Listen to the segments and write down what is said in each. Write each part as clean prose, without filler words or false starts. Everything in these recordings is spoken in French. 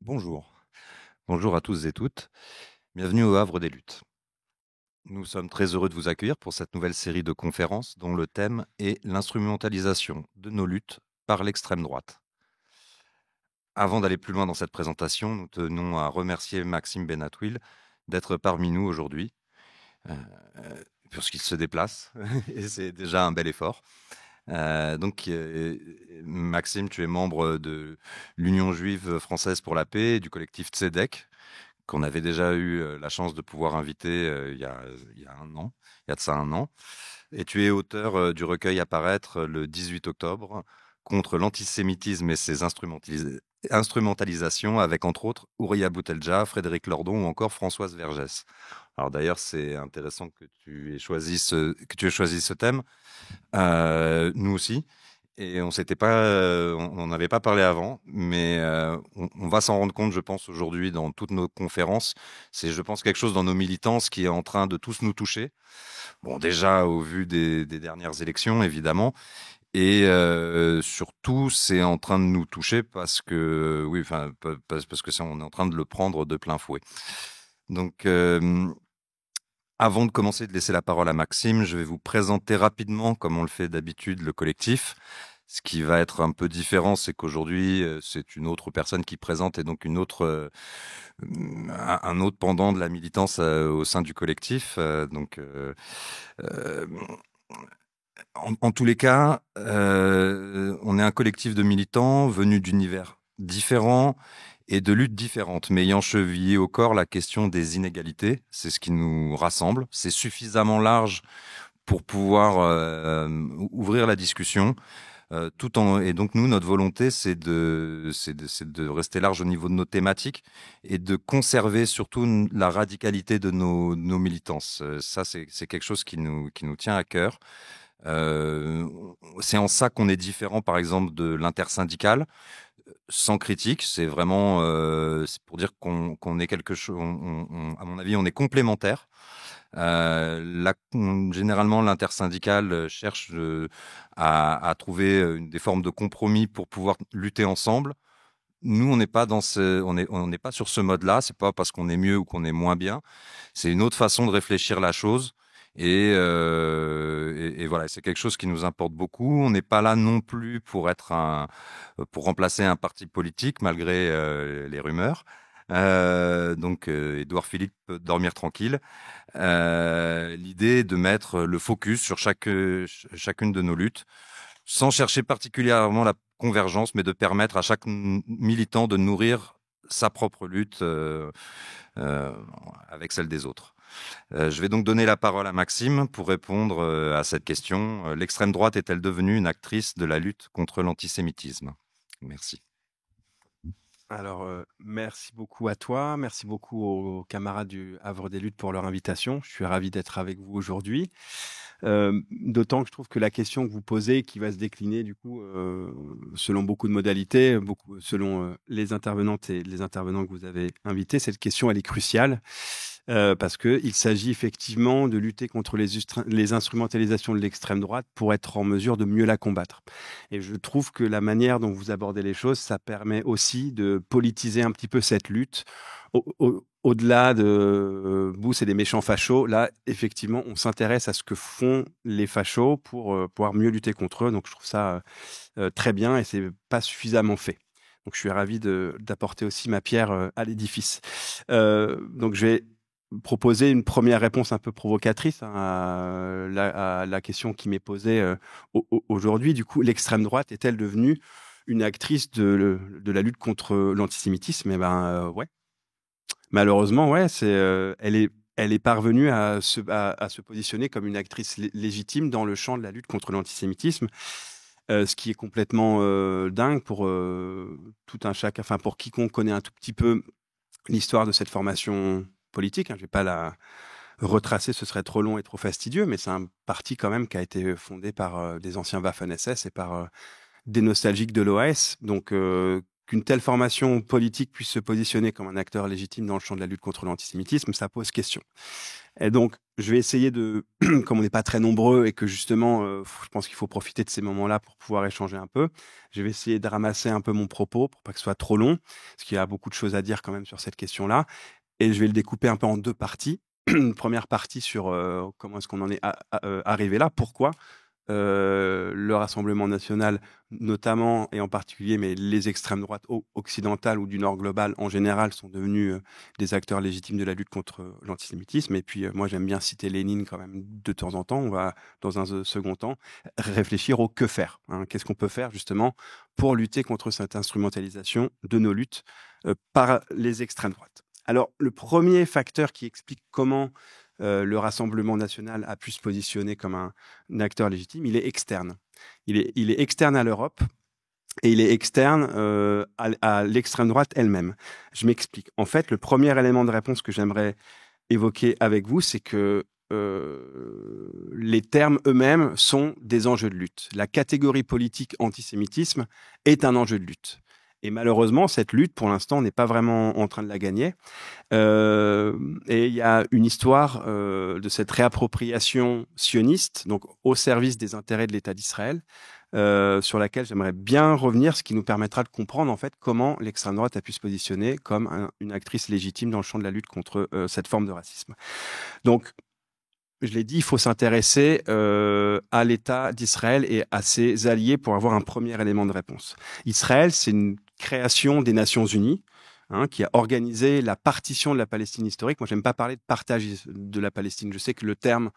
Bonjour. Bonjour à tous et toutes. Bienvenue au Havre des Luttes. Nous sommes très heureux de vous accueillir pour cette nouvelle série de conférences dont le thème est l'instrumentalisation de nos luttes par l'extrême droite. Avant d'aller plus loin dans cette présentation, nous tenons à remercier Maxime Benatouil d'être parmi nous aujourd'hui, euh, puisqu'il se déplace, et c'est déjà un bel effort. Maxime, tu es membre de l'Union juive française pour la paix et du collectif Tzedek, qu'on avait déjà eu la chance de pouvoir inviter il y a un an, il y a de ça un an. Et tu es auteur du recueil à paraître le 18 octobre contre l'antisémitisme et ses instrumentalisations avec entre autres Ouria Boutelja, Frédéric Lordon ou encore Françoise Vergès. Alors d'ailleurs, c'est intéressant que tu aies choisi ce thème. Nous aussi. Et on n'avait pas parlé avant, mais on va s'en rendre compte, je pense, aujourd'hui dans toutes nos conférences. C'est, je pense, quelque chose dans nos militances qui est en train de tous nous toucher. Bon, déjà au vu des dernières élections, évidemment, et surtout, c'est en train de nous toucher parce que, oui, enfin, parce que on est en train de le prendre de plein fouet. Donc, avant de commencer, de laisser la parole à Maxime, je vais vous présenter rapidement, comme on le fait d'habitude, le collectif. Ce qui va être un peu différent, c'est qu'aujourd'hui, c'est une autre personne qui présente et donc un autre pendant de la militance au sein du collectif. Euh, en tous les cas, on est un collectif de militants venus d'univers différents et de luttes différentes, mais ayant chevillé au corps la question des inégalités. C'est ce qui nous rassemble. C'est suffisamment large pour pouvoir ouvrir la discussion. Et donc nous, notre volonté, c'est de rester large au niveau de nos thématiques et de conserver surtout la radicalité de nos militances. Ça, c'est quelque chose qui nous tient à cœur. Euh, c'est en ça qu'on est différent, par exemple, de l'intersyndicale, sans critique. C'est vraiment, c'est pour dire qu'on est quelque chose. À mon avis, on est complémentaires. Généralement, l'intersyndicale cherche à trouver des formes de compromis pour pouvoir lutter ensemble. Nous, on n'est pas on n'est pas sur ce mode-là. C'est pas parce qu'on est mieux ou qu'on est moins bien. C'est une autre façon de réfléchir la chose. Et voilà, c'est quelque chose qui nous importe beaucoup. On n'est pas là non plus pour remplacer un parti politique, malgré les rumeurs. Édouard Philippe peut dormir tranquille. L'idée est de mettre le focus sur chacune de nos luttes, sans chercher particulièrement la convergence, mais de permettre à chaque militant de nourrir sa propre lutte euh, avec celle des autres. Je vais donc donner la parole à Maxime pour répondre à cette question. L'extrême droite est-elle devenue une actrice de la lutte contre l'antisémitisme? Merci. Alors, merci beaucoup à toi, merci beaucoup aux camarades du Havre des Luttes pour leur invitation. Je suis ravi d'être avec vous aujourd'hui. D'autant que je trouve que la question que vous posez, qui va se décliner du coup selon beaucoup de modalités, selon les intervenantes et les intervenants que vous avez invités, cette question elle est cruciale. Parce qu'il s'agit effectivement de lutter contre les instrumentalisations de l'extrême droite pour être en mesure de mieux la combattre. Et je trouve que la manière dont vous abordez les choses, ça permet aussi de politiser un petit peu cette lutte. Au-delà de Bouss et des méchants fachos, là, effectivement, on s'intéresse à ce que font les fachos pour pouvoir mieux lutter contre eux. Donc, je trouve ça très bien et c'est pas suffisamment fait. Donc, je suis ravi d'apporter aussi ma pierre à l'édifice. Donc, je vais proposer une première réponse un peu provocatrice hein, à la question qui m'est posée aujourd'hui. Du coup, l'extrême droite est-elle devenue une actrice de la lutte contre l'antisémitisme? Eh ben, ouais. Malheureusement, ouais, elle est parvenue à se positionner comme une actrice légitime dans le champ de la lutte contre l'antisémitisme, ce qui est complètement dingue pour tout un chacun, enfin pour quiconque connaît un tout petit peu l'histoire de cette formation politique. Hein, je vais pas la retracer, ce serait trop long et trop fastidieux, mais c'est un parti quand même qui a été fondé par des anciens Waffen-SS et par des nostalgiques de l'OAS, donc qu'une telle formation politique puisse se positionner comme un acteur légitime dans le champ de la lutte contre l'antisémitisme, ça pose question. Et donc, je vais essayer de, comme on n'est pas très nombreux et que justement, je pense qu'il faut profiter de ces moments-là pour pouvoir échanger un peu, je vais essayer de ramasser un peu mon propos pour pas que ce soit trop long, parce qu'il y a beaucoup de choses à dire quand même sur cette question-là. Et je vais le découper un peu en deux parties. Une première partie sur comment est-ce qu'on en est arrivé là, pourquoi le Rassemblement national, notamment et en particulier, mais les extrêmes droites occidentales ou du Nord global en général sont devenus des acteurs légitimes de la lutte contre l'antisémitisme. Et puis, moi, j'aime bien citer Lénine quand même de temps en temps. On va, dans un second temps, réfléchir au que faire. Hein. Qu'est-ce qu'on peut faire justement pour lutter contre cette instrumentalisation de nos luttes par les extrêmes droites. Alors, le premier facteur qui explique comment le Rassemblement national a pu se positionner comme un acteur légitime, il est externe. Il est externe à l'Europe et il est externe à l'extrême droite elle-même. Je m'explique. En fait, le premier élément de réponse que j'aimerais évoquer avec vous, c'est que les termes eux-mêmes sont des enjeux de lutte. La catégorie politique antisémitisme est un enjeu de lutte. Et malheureusement, cette lutte, pour l'instant, on n'est pas vraiment en train de la gagner. Et il y a une histoire de cette réappropriation sioniste, donc au service des intérêts de l'État d'Israël, sur laquelle j'aimerais bien revenir, ce qui nous permettra de comprendre en fait comment l'extrême droite a pu se positionner comme une actrice légitime dans le champ de la lutte contre cette forme de racisme. Donc, je l'ai dit, il faut s'intéresser à l'État d'Israël et à ses alliés pour avoir un premier élément de réponse. Israël, c'est une création des Nations Unies qui a organisé la partition de la Palestine historique. Moi, j'aime pas parler de partage de la Palestine. Je sais que le terme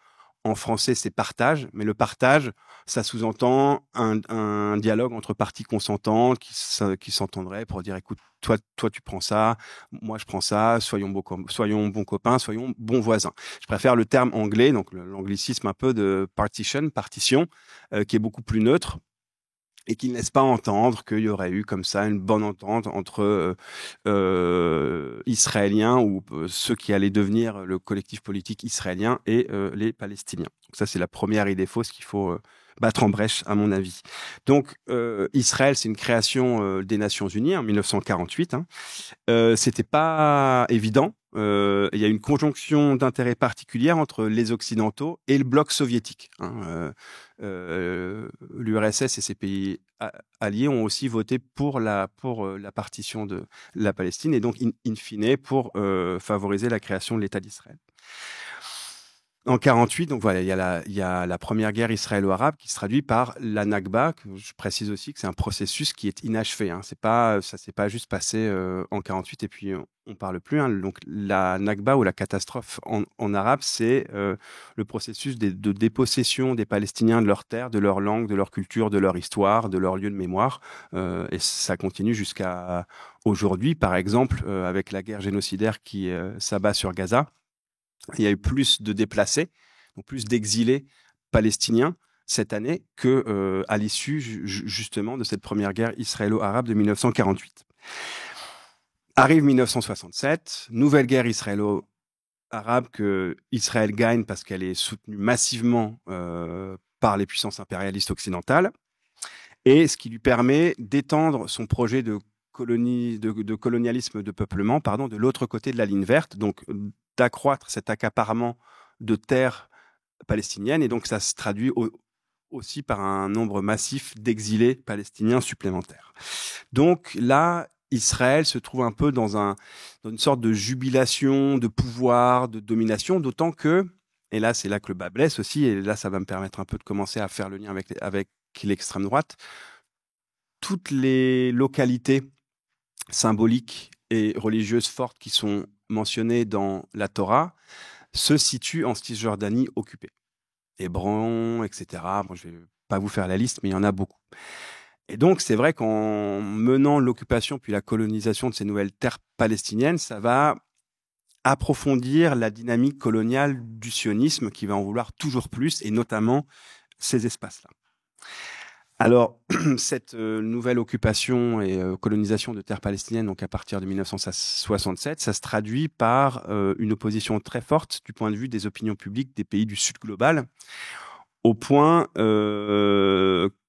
en français, c'est partage, mais le partage, ça sous-entend un dialogue entre parties consentantes qui s'entendraient pour dire, écoute, toi, tu prends ça, moi, je prends ça, soyons bons copains, soyons bons voisins. Je préfère le terme anglais, donc l'anglicisme un peu de partition, qui est beaucoup plus neutre et qui ne laisse pas entendre qu'il y aurait eu comme ça une bonne entente entre Israéliens ou ceux qui allaient devenir le collectif politique israélien et les Palestiniens. Donc ça, c'est la première idée fausse qu'il faut battre en brèche, à mon avis. Donc, Israël, c'est une création des Nations Unies en 1948. C'était pas évident. Il y a une conjonction d'intérêts particulière entre les Occidentaux et le bloc soviétique. L'URSS et ses pays alliés ont aussi voté pour la partition de la Palestine et donc, in fine, pour favoriser la création de l'État d'Israël. En 48, donc voilà, il y a la première guerre israélo-arabe qui se traduit par la Nakba. Je précise aussi que c'est un processus qui est inachevé. Ça s'est pas juste passé en 48 et puis on parle plus. Donc la Nakba ou la catastrophe en arabe, c'est le processus de dépossession des Palestiniens de leurs terres, de leur langue, de leur culture, de leur histoire, de leur lieu de mémoire. Et ça continue jusqu'à aujourd'hui, par exemple, avec la guerre génocidaire qui s'abat sur Gaza. Il y a eu plus de déplacés, donc plus d'exilés palestiniens cette année que à l'issue justement de cette première guerre israélo-arabe de 1948. Arrive 1967, nouvelle guerre israélo-arabe que Israël gagne parce qu'elle est soutenue massivement par les puissances impérialistes occidentales, et ce qui lui permet d'étendre son projet de colonialisme de peuplement, de l'autre côté de la ligne verte, donc d'accroître cet accaparement de terres palestiniennes. Et donc, ça se traduit aussi par un nombre massif d'exilés palestiniens supplémentaires. Donc là, Israël se trouve un peu dans une sorte de jubilation, de pouvoir, de domination, d'autant que, et là, c'est là que le bas blesse aussi, et là, ça va me permettre un peu de commencer à faire le lien avec l'extrême droite, toutes les localités symboliques et religieuses fortes qui sont mentionnées dans la Torah se situent en Cisjordanie occupée. Hébron, etc. Bon, je ne vais pas vous faire la liste, mais il y en a beaucoup. Et donc, c'est vrai qu'en menant l'occupation puis la colonisation de ces nouvelles terres palestiniennes, ça va approfondir la dynamique coloniale du sionisme qui va en vouloir toujours plus, et notamment ces espaces-là. Alors, cette nouvelle occupation et colonisation de terres palestiniennes, donc à partir de 1967, ça se traduit par une opposition très forte du point de vue des opinions publiques des pays du Sud global, au point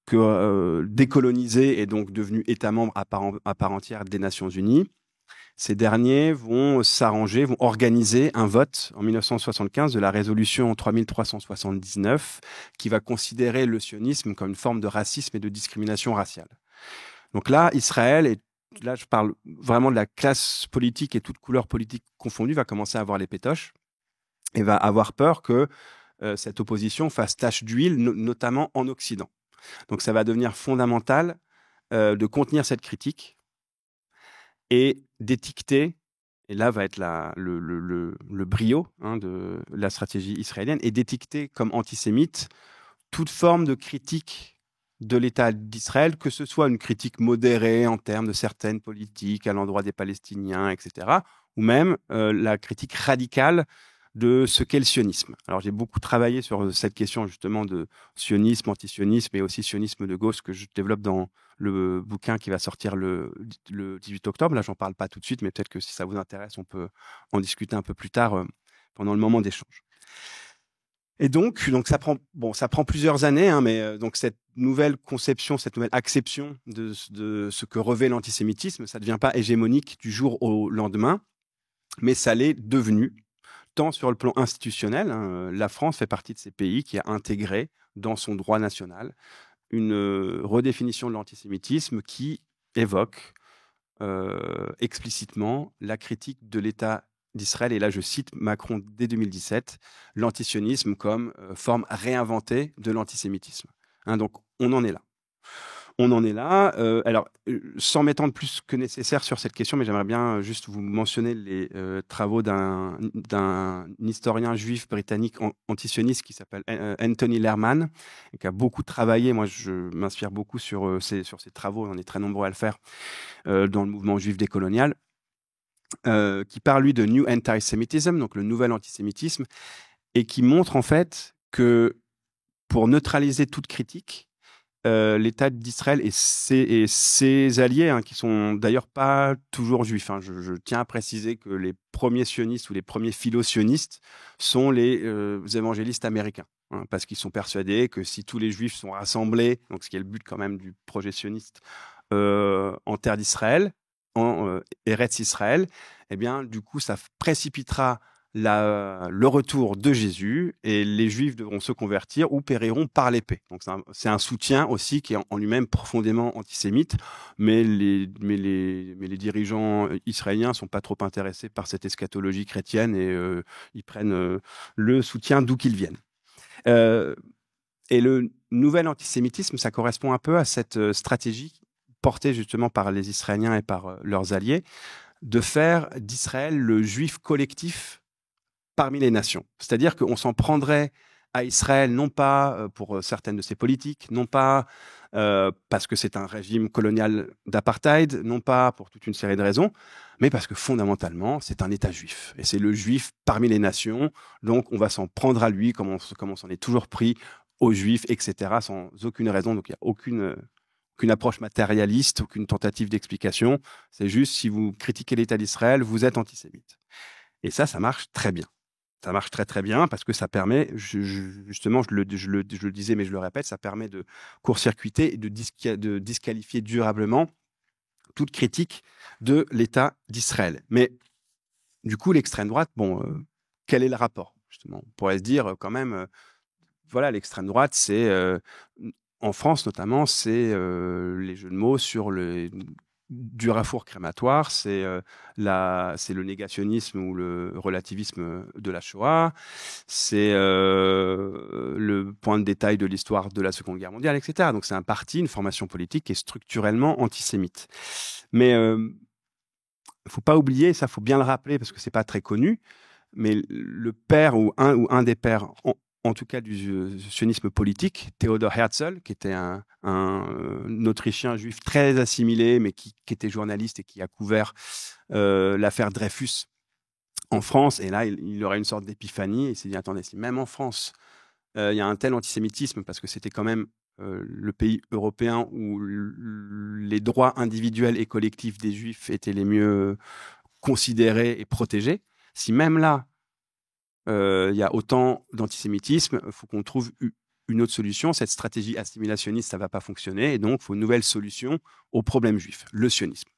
décolonisé est donc devenu État membre à part entière des Nations Unies, ces derniers vont s'arranger, vont organiser un vote en 1975 de la résolution 3379 qui va considérer le sionisme comme une forme de racisme et de discrimination raciale. Donc là, Israël, et là je parle vraiment de la classe politique et toute couleur politique confondue, va commencer à avoir les pétoches et va avoir peur que cette opposition fasse tache d'huile, notamment en Occident. Donc ça va devenir fondamental de contenir cette critique et d'étiqueter, et là va être le brio de la stratégie israélienne, et d'étiqueter comme antisémite toute forme de critique de l'État d'Israël, que ce soit une critique modérée en termes de certaines politiques à l'endroit des Palestiniens, etc., ou même la critique radicale de ce qu'est le sionisme. Alors j'ai beaucoup travaillé sur cette question justement de sionisme, antisionisme et aussi sionisme de gauche que je développe dans le bouquin qui va sortir le 18 octobre. Là, j'en parle pas tout de suite, mais peut-être que si ça vous intéresse, on peut en discuter un peu plus tard pendant le moment d'échange. Et donc ça prend plusieurs années, mais donc cette nouvelle conception, cette nouvelle acception de ce que revêt l'antisémitisme, ça ne devient pas hégémonique du jour au lendemain, mais ça l'est devenu, tant sur le plan institutionnel. La France fait partie de ces pays qui a intégré dans son droit national une redéfinition de l'antisémitisme qui évoque explicitement la critique de l'État d'Israël, et là je cite Macron dès 2017, l'antisionisme comme forme réinventée de l'antisémitisme. Donc on en est là. Alors, sans m'étendre plus que nécessaire sur cette question, mais j'aimerais bien juste vous mentionner les travaux d'un historien juif britannique antisioniste qui s'appelle Anthony Lerman, qui a beaucoup travaillé. Moi, je m'inspire beaucoup sur ses travaux, on est très nombreux à le faire, dans le mouvement juif décolonial, qui parle, lui, de New Anti-Semitism, donc le nouvel antisémitisme, et qui montre en fait que pour neutraliser toute critique, l'État d'Israël et ses alliés, qui sont d'ailleurs pas toujours juifs. Je tiens à préciser que les premiers sionistes ou les premiers philosionistes sont les évangélistes américains, parce qu'ils sont persuadés que si tous les juifs sont rassemblés, donc ce qui est le but quand même du projet sioniste, en terre d'Israël, en Eretz Israël, eh bien du coup ça précipitera le retour de Jésus, et les Juifs devront se convertir ou périront par l'épée. Donc c'est un soutien aussi qui est en lui-même profondément antisémite, mais les dirigeants israéliens sont pas trop intéressés par cette eschatologie chrétienne, et ils prennent le soutien d'où qu'ils viennent. Et le nouvel antisémitisme, ça correspond un peu à cette stratégie portée justement par les Israéliens et par leurs alliés, de faire d'Israël le juif collectif parmi les nations. C'est-à-dire qu'on s'en prendrait à Israël, non pas pour certaines de ses politiques, non pas parce que c'est un régime colonial d'apartheid, non pas pour toute une série de raisons, mais parce que fondamentalement, c'est un État juif. Et c'est le juif parmi les nations, donc on va s'en prendre à lui comme on s'en est toujours pris aux juifs, etc., sans aucune raison. Donc il n'y a aucune approche matérialiste, aucune tentative d'explication. C'est juste, si vous critiquez l'État d'Israël, vous êtes antisémite. Et ça marche très bien. Ça marche très très bien parce que ça permet, justement, je le disais, mais je le répète, ça permet de court-circuiter et de disqualifier durablement toute critique de l'État d'Israël. Mais du coup, l'extrême droite, quel est le rapport, justement? On pourrait se dire quand même, voilà, l'extrême droite, c'est, en France notamment, c'est les jeux de mots sur du rafour crématoire, c'est le négationnisme ou le relativisme de la Shoah, c'est le point de détail de l'histoire de la Seconde Guerre mondiale, etc. Donc c'est un parti, une formation politique qui est structurellement antisémite. Mais il faut pas oublier, ça faut bien le rappeler parce que c'est pas très connu, mais le père ou un des pères, en tout cas du sionisme politique, Theodor Herzl, qui était un Autrichien juif très assimilé, mais qui était journaliste et qui a couvert l'affaire Dreyfus en France. Et là, il aurait une sorte d'épiphanie. Et il s'est dit, attendez, si même en France, il y a un tel antisémitisme, parce que c'était quand même le pays européen où les droits individuels et collectifs des juifs étaient les mieux considérés et protégés, si même là, il y a autant d'antisémitisme, il faut qu'on trouve une autre solution. Cette stratégie assimilationniste, ça ne va pas fonctionner. Et donc, il faut une nouvelle solution au problème juif, le sionisme.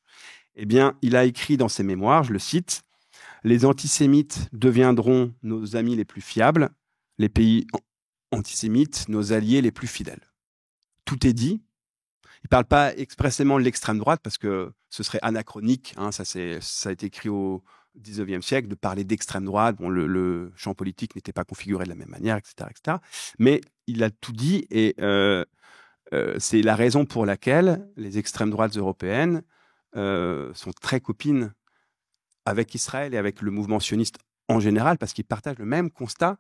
Eh bien, il a écrit dans ses mémoires, je le cite, « Les antisémites deviendront nos amis les plus fiables, les pays antisémites, nos alliés les plus fidèles. » Tout est dit. Il ne parle pas expressément de l'extrême droite parce que ce serait anachronique. Hein, ça a été écrit au XIXe siècle de parler d'extrême droite. Bon, le champ politique n'était pas configuré de la même manière, etc., etc. Mais il a tout dit et c'est la raison pour laquelle les extrêmes droites européennes sont très copines avec Israël et avec le mouvement sioniste en général parce qu'ils partagent le même constat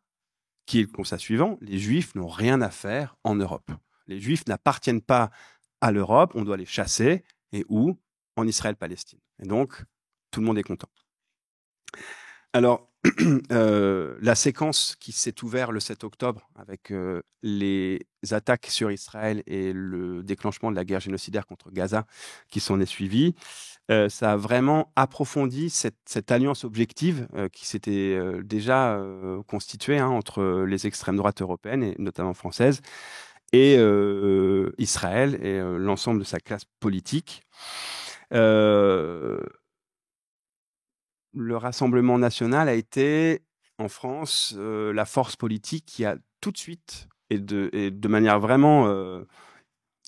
qui est le constat suivant. Les Juifs n'ont rien à faire en Europe. Les Juifs n'appartiennent pas à l'Europe, on doit les chasser. Et où? En Israël-Palestine. Et donc, tout le monde est content. Alors, la séquence qui s'est ouverte le 7 octobre avec les attaques sur Israël et le déclenchement de la guerre génocidaire contre Gaza qui s'en est suivi, ça a vraiment approfondi cette alliance objective qui s'était déjà constituée entre les extrêmes droites européennes et notamment françaises et Israël et l'ensemble de sa classe politique. Le Rassemblement national a été, en France, la force politique qui a tout de suite, et de manière vraiment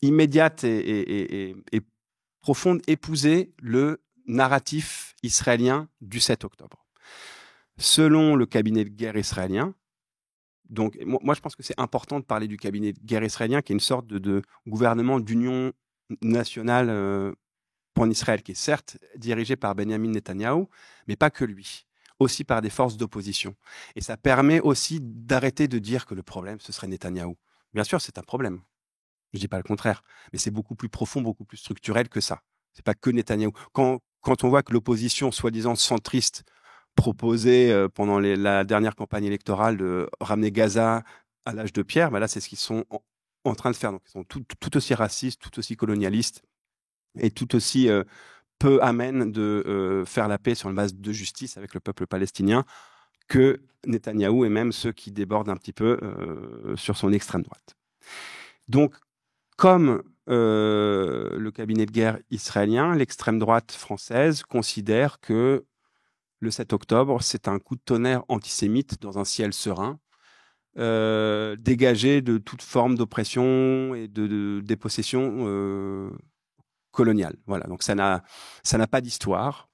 immédiate et profonde, épousé le narratif israélien du 7 octobre. Selon le cabinet de guerre israélien, donc moi je pense que c'est important de parler du cabinet de guerre israélien, qui est une sorte de gouvernement d'union nationale en Israël, qui est certes dirigé par Benjamin Netanyahou, mais pas que lui, aussi par des forces d'opposition. Et ça permet aussi d'arrêter de dire que le problème, ce serait Netanyahou. Bien sûr, c'est un problème. Je ne dis pas le contraire, mais c'est beaucoup plus profond, beaucoup plus structurel que ça. C'est pas que Netanyahou. Quand on voit que l'opposition, soi-disant centriste, proposait pendant la dernière campagne électorale de ramener Gaza à l'âge de pierre, ben là, c'est ce qu'ils sont en train de faire. Donc, ils sont tout aussi racistes, tout aussi colonialistes et tout aussi peu amènes de faire la paix sur une base de justice avec le peuple palestinien que Netanyahou et même ceux qui débordent un petit peu sur son extrême droite. Donc, comme le cabinet de guerre israélien, l'extrême droite française considère que le 7 octobre, c'est un coup de tonnerre antisémite dans un ciel serein, dégagé de toute forme d'oppression et de dépossession coloniale. Voilà, donc ça n'a pas d'histoire.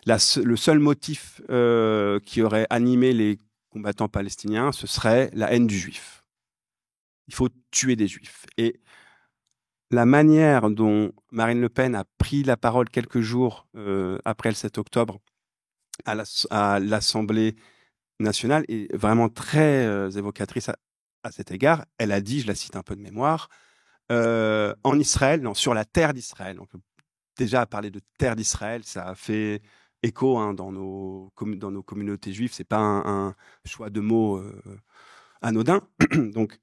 Le seul motif qui aurait animé les combattants palestiniens, ce serait la haine du juif. Il faut tuer des juifs. Et la manière dont Marine Le Pen a pris la parole quelques jours après le 7 octobre à l'Assemblée nationale est vraiment très évocatrice à cet égard. Elle a dit, je la cite un peu de mémoire, en Israël, non, sur la terre d'Israël. Donc, déjà, à parler de terre d'Israël, ça a fait écho dans nos communautés juives. C'est pas un choix de mots anodin. Donc,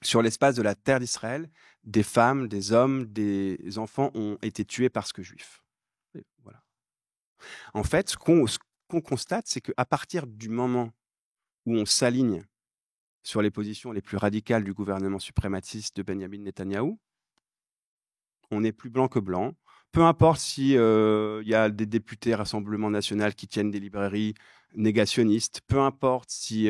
sur l'espace de la terre d'Israël, des femmes, des hommes, des enfants ont été tués parce que juifs. Et voilà. En fait, ce qu'on constate, c'est qu'à partir du moment où on s'aligne sur les positions les plus radicales du gouvernement suprématiste de Benjamin Netanyahou, on est plus blanc que blanc. Peu importe si y a des députés Rassemblement national qui tiennent des librairies négationnistes, peu importe si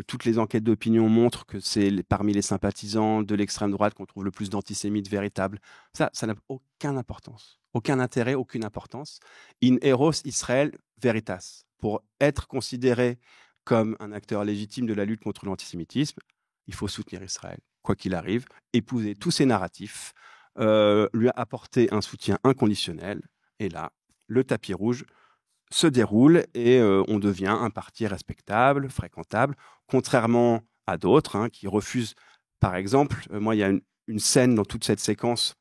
toutes les enquêtes d'opinion montrent que c'est parmi les sympathisants de l'extrême droite qu'on trouve le plus d'antisémites véritables, ça n'a aucune importance, aucun intérêt, aucune importance. In eros Israël veritas. Pour être considéré comme un acteur légitime de la lutte contre l'antisémitisme, il faut soutenir Israël, quoi qu'il arrive, épouser tous ces narratifs, lui apporter un soutien inconditionnel. Et là, le tapis rouge se déroule et on devient un parti respectable, fréquentable, contrairement à d'autres qui refusent. Par exemple, moi, il y a une scène dans toute cette séquence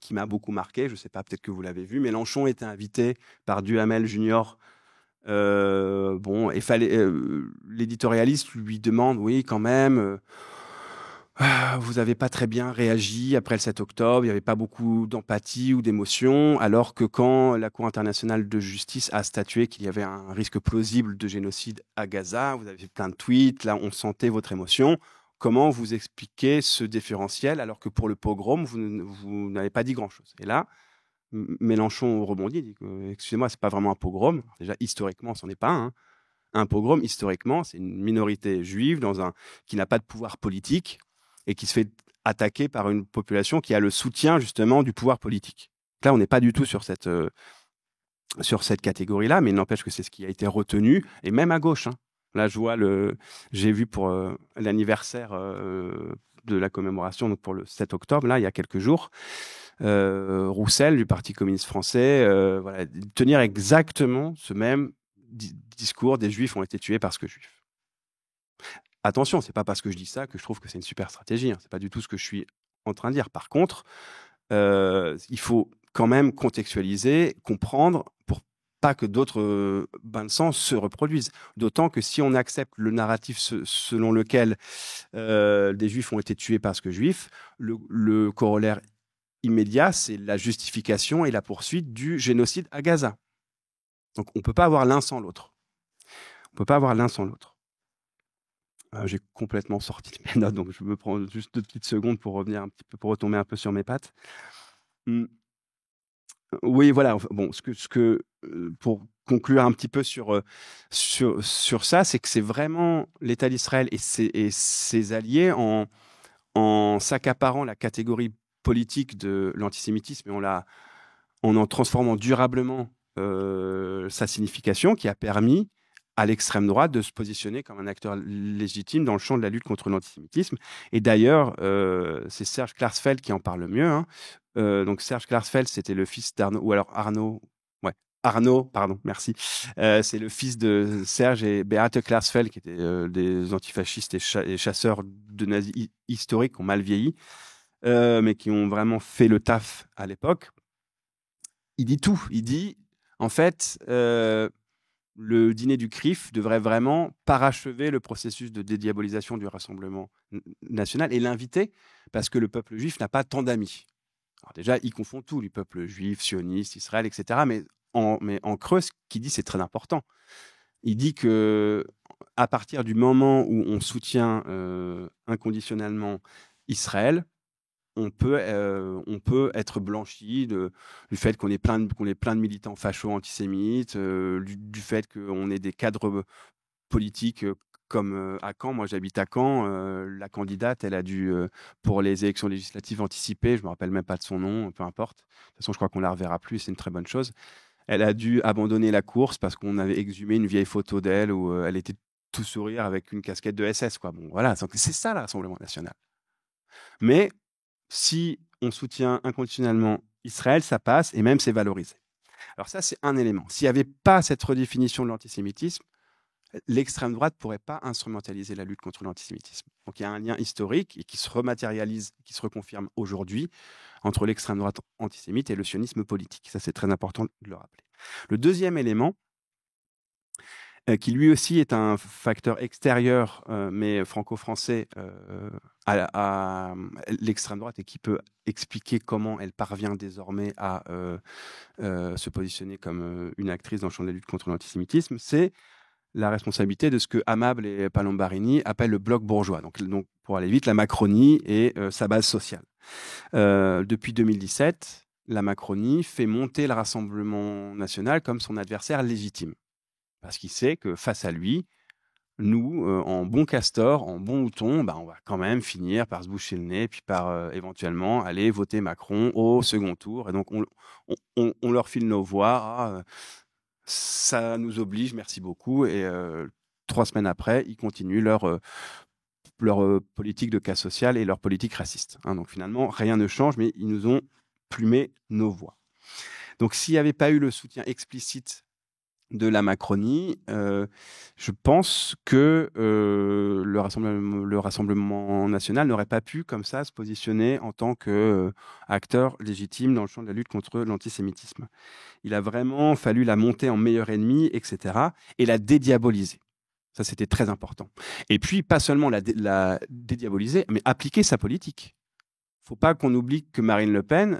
qui m'a beaucoup marqué. Je ne sais pas, peut-être que vous l'avez vu. Mélenchon était invité par Duhamel Junior. Il fallait. L'éditorialiste lui demande, oui, quand même. Vous n'avez pas très bien réagi après le 7 octobre, il n'y avait pas beaucoup d'empathie ou d'émotion, alors que quand la Cour internationale de justice a statué qu'il y avait un risque plausible de génocide à Gaza, vous avez fait plein de tweets, là on sentait votre émotion. comment vous expliquez ce différentiel alors que pour le pogrom, vous n'avez pas dit grand-chose. Et là, Mélenchon rebondit, il dit excusez-moi, c'est pas vraiment un pogrom. Déjà, historiquement, c'en est pas un. Un pogrom, historiquement, c'est une minorité juive qui n'a pas de pouvoir politique et qui se fait attaquer par une population qui a le soutien justement du pouvoir politique. Là, on n'est pas du tout sur cette catégorie-là, mais il n'empêche que c'est ce qui a été retenu, et même à gauche. Hein. Là, j'ai vu pour l'anniversaire de la commémoration, donc pour le 7 octobre, là, il y a quelques jours, Roussel du Parti communiste français, voilà, tenir exactement ce même discours, des Juifs ont été tués parce que Juifs. Attention, c'est pas parce que je dis ça que je trouve que c'est une super stratégie. Hein. C'est pas du tout ce que je suis en train de dire. Par contre, il faut quand même contextualiser, comprendre pour pas que d'autres bains de sang se reproduisent. D'autant que si on accepte le narratif selon lequel des Juifs ont été tués parce que Juifs, le corollaire immédiat, c'est la justification et la poursuite du génocide à Gaza. Donc on ne peut pas avoir l'un sans l'autre. On ne peut pas avoir l'un sans l'autre. J'ai complètement sorti de mes notes, donc je me prends juste 2 petites secondes pour revenir un petit peu, pour retomber un peu sur mes pattes. Oui, voilà. Bon, pour conclure un petit peu sur ça, c'est que c'est vraiment l'État d'Israël et ses alliés en s'accaparant la catégorie politique de l'antisémitisme et en transformant durablement sa signification, qui a permis à l'extrême droite de se positionner comme un acteur légitime dans le champ de la lutte contre l'antisémitisme. Et d'ailleurs, c'est Serge Klarsfeld qui en parle le mieux. Hein. Donc Serge Klarsfeld, c'était le fils d'Arnaud, ou alors Arnaud, ouais, Arnaud, pardon, merci. C'est le fils de Serge et Beate Klarsfeld, qui étaient des antifascistes et chasseurs de nazis historiques, qui ont mal vieilli, mais qui ont vraiment fait le taf à l'époque. Il dit tout. Il dit, en fait, le dîner du CRIF devrait vraiment parachever le processus de dédiabolisation du Rassemblement national et l'inviter, parce que le peuple juif n'a pas tant d'amis. Alors déjà, il confond tout, le peuple juif, sioniste, Israël, etc. Mais en creux, ce qu'il dit, c'est très important. Il dit que à partir du moment où on soutient inconditionnellement Israël, on peut être blanchi du fait qu'on ait plein de militants fachos antisémites, du fait qu'on ait des cadres politiques comme à Caen. Moi, j'habite à Caen. La candidate, elle a dû, pour les élections législatives anticipées, je me rappelle même pas de son nom, peu importe. De toute façon, je crois qu'on la reverra plus. C'est une très bonne chose. Elle a dû abandonner la course parce qu'on avait exhumé une vieille photo d'elle où elle était tout sourire avec une casquette de SS. Quoi. Bon, voilà, c'est ça, le Rassemblement national. Mais si on soutient inconditionnellement Israël, ça passe et même c'est valorisé. Alors ça, c'est un élément. S'il n'y avait pas cette redéfinition de l'antisémitisme, l'extrême droite ne pourrait pas instrumentaliser la lutte contre l'antisémitisme. Donc il y a un lien historique et qui se rematérialise, qui se reconfirme aujourd'hui entre l'extrême droite antisémite et le sionisme politique. Ça, c'est très important de le rappeler. Le deuxième élément, qui lui aussi est un facteur extérieur, mais franco-français, à l'extrême droite et qui peut expliquer comment elle parvient désormais à se positionner comme une actrice dans le champ de la lutte contre l'antisémitisme, c'est la responsabilité de ce que Amable et Palombarini appellent le bloc bourgeois. Donc pour aller vite, la Macronie et sa base sociale. Depuis 2017, la Macronie fait monter le Rassemblement national comme son adversaire légitime. Parce qu'il sait que face à lui, nous, en bon castor, en bon mouton, on va quand même finir par se boucher le nez, puis par éventuellement aller voter Macron au second tour. Et donc, on leur file nos voix. Ça nous oblige, merci beaucoup. Et 3 semaines après, ils continuent leur politique de casse sociale et leur politique raciste. Hein. Donc finalement, rien ne change, mais ils nous ont plumé nos voix. Donc s'il n'y avait pas eu le soutien explicite de la Macronie, je pense que le Rassemblement national n'aurait pas pu, comme ça, se positionner en tant qu'acteur légitime dans le champ de la lutte contre l'antisémitisme. Il a vraiment fallu la monter en meilleur ennemi, etc., et la dédiaboliser. Ça, c'était très important. Et puis, pas seulement la dédiaboliser, mais appliquer sa politique. Il ne faut pas qu'on oublie que Marine Le Pen,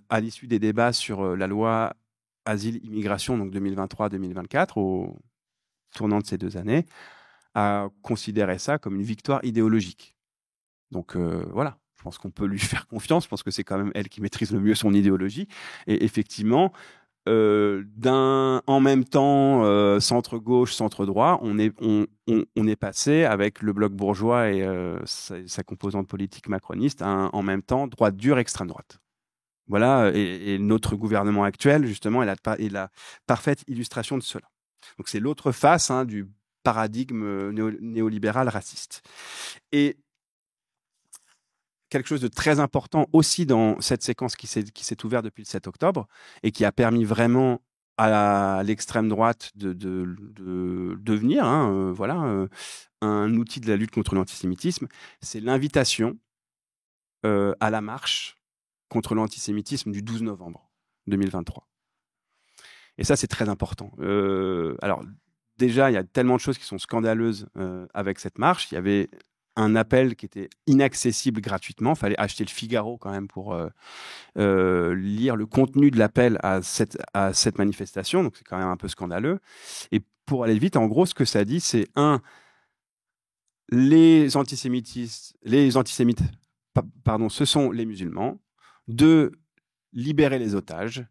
à l'issue des débats sur la loi Asile-Immigration, donc 2023-2024, au tournant de ces 2 années, a considéré ça comme une victoire idéologique. Donc voilà, je pense qu'on peut lui faire confiance. Je pense que c'est quand même elle qui maîtrise le mieux son idéologie. Et effectivement, en même temps centre-gauche, centre-droit, on est passé avec le bloc bourgeois et sa composante politique macroniste en même temps droite dure, extrême droite. Voilà, et notre gouvernement actuel, justement, est la parfaite illustration de cela. Donc c'est l'autre face du paradigme néolibéral raciste. Et quelque chose de très important aussi dans cette séquence qui s'est ouverte depuis le 7 octobre et qui a permis vraiment à l'extrême droite de devenir un outil de la lutte contre l'antisémitisme, c'est l'invitation à la marche contre l'antisémitisme du 12 novembre 2023. Et ça, c'est très important. Alors, déjà, il y a tellement de choses qui sont scandaleuses avec cette marche. Il y avait un appel qui était inaccessible gratuitement. Il fallait acheter le Figaro quand même pour lire le contenu de l'appel à cette manifestation. Donc, c'est quand même un peu scandaleux. Et pour aller vite, en gros, ce que ça dit, c'est les antisémites, ce sont les musulmans. 2, libérer les otages.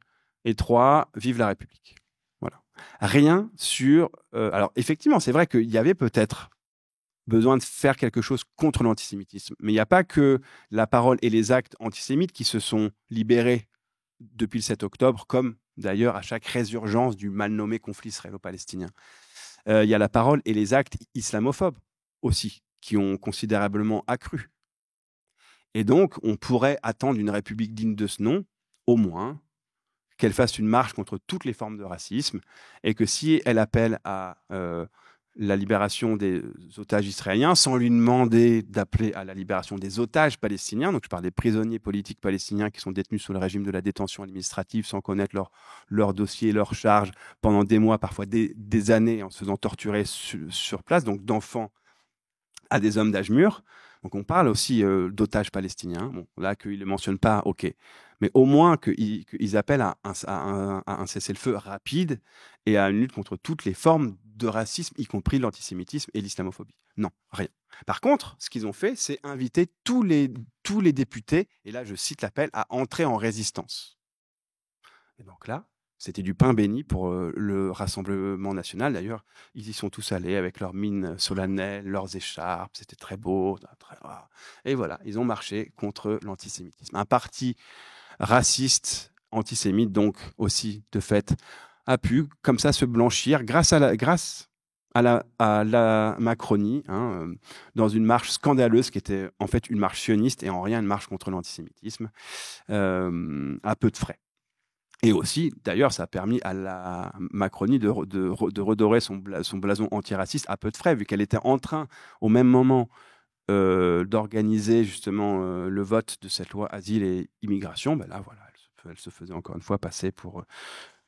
Et 3, vive la République. Voilà. Rien sur... alors, effectivement, c'est vrai qu'il y avait peut-être besoin de faire quelque chose contre l'antisémitisme. Mais il n'y a pas que la parole et les actes antisémites qui se sont libérés depuis le 7 octobre, comme d'ailleurs à chaque résurgence du mal nommé conflit israélo-palestinien. Il y a la parole et les actes islamophobes aussi, qui ont considérablement accru. Et donc, on pourrait attendre une République digne de ce nom, au moins, qu'elle fasse une marche contre toutes les formes de racisme, et que si elle appelle à la libération des otages israéliens, sans lui demander d'appeler à la libération des otages palestiniens, donc je parle des prisonniers politiques palestiniens qui sont détenus sous le régime de la détention administrative sans connaître leur dossier, leur charge, pendant des mois, parfois des années, en se faisant torturer sur place, donc d'enfants à des hommes d'âge mûr. Donc on parle aussi d'otages palestiniens. Bon, là, qu'ils ne le mentionnent pas, ok. Mais au moins qu'ils appellent à un cessez-le-feu rapide et à une lutte contre toutes les formes de racisme, y compris l'antisémitisme et l'islamophobie. Non, rien. Par contre, ce qu'ils ont fait, c'est inviter tous les députés, et là je cite l'appel, à entrer en résistance. Et donc là, c'était du pain béni pour le Rassemblement national. D'ailleurs, ils y sont tous allés avec leurs mines solennelles, leurs écharpes. C'était très beau. Et voilà, ils ont marché contre l'antisémitisme. Un parti raciste, antisémite, donc aussi, de fait, a pu, comme ça, se blanchir grâce à la Macronie, dans une marche scandaleuse qui était en fait une marche sioniste et en rien une marche contre l'antisémitisme, à peu de frais. Et aussi, d'ailleurs, ça a permis à la Macronie de redorer son blason antiraciste à peu de frais, vu qu'elle était en train, au même moment, d'organiser justement le vote de cette loi asile et immigration. Ben là, voilà, elle se faisait encore une fois passer pour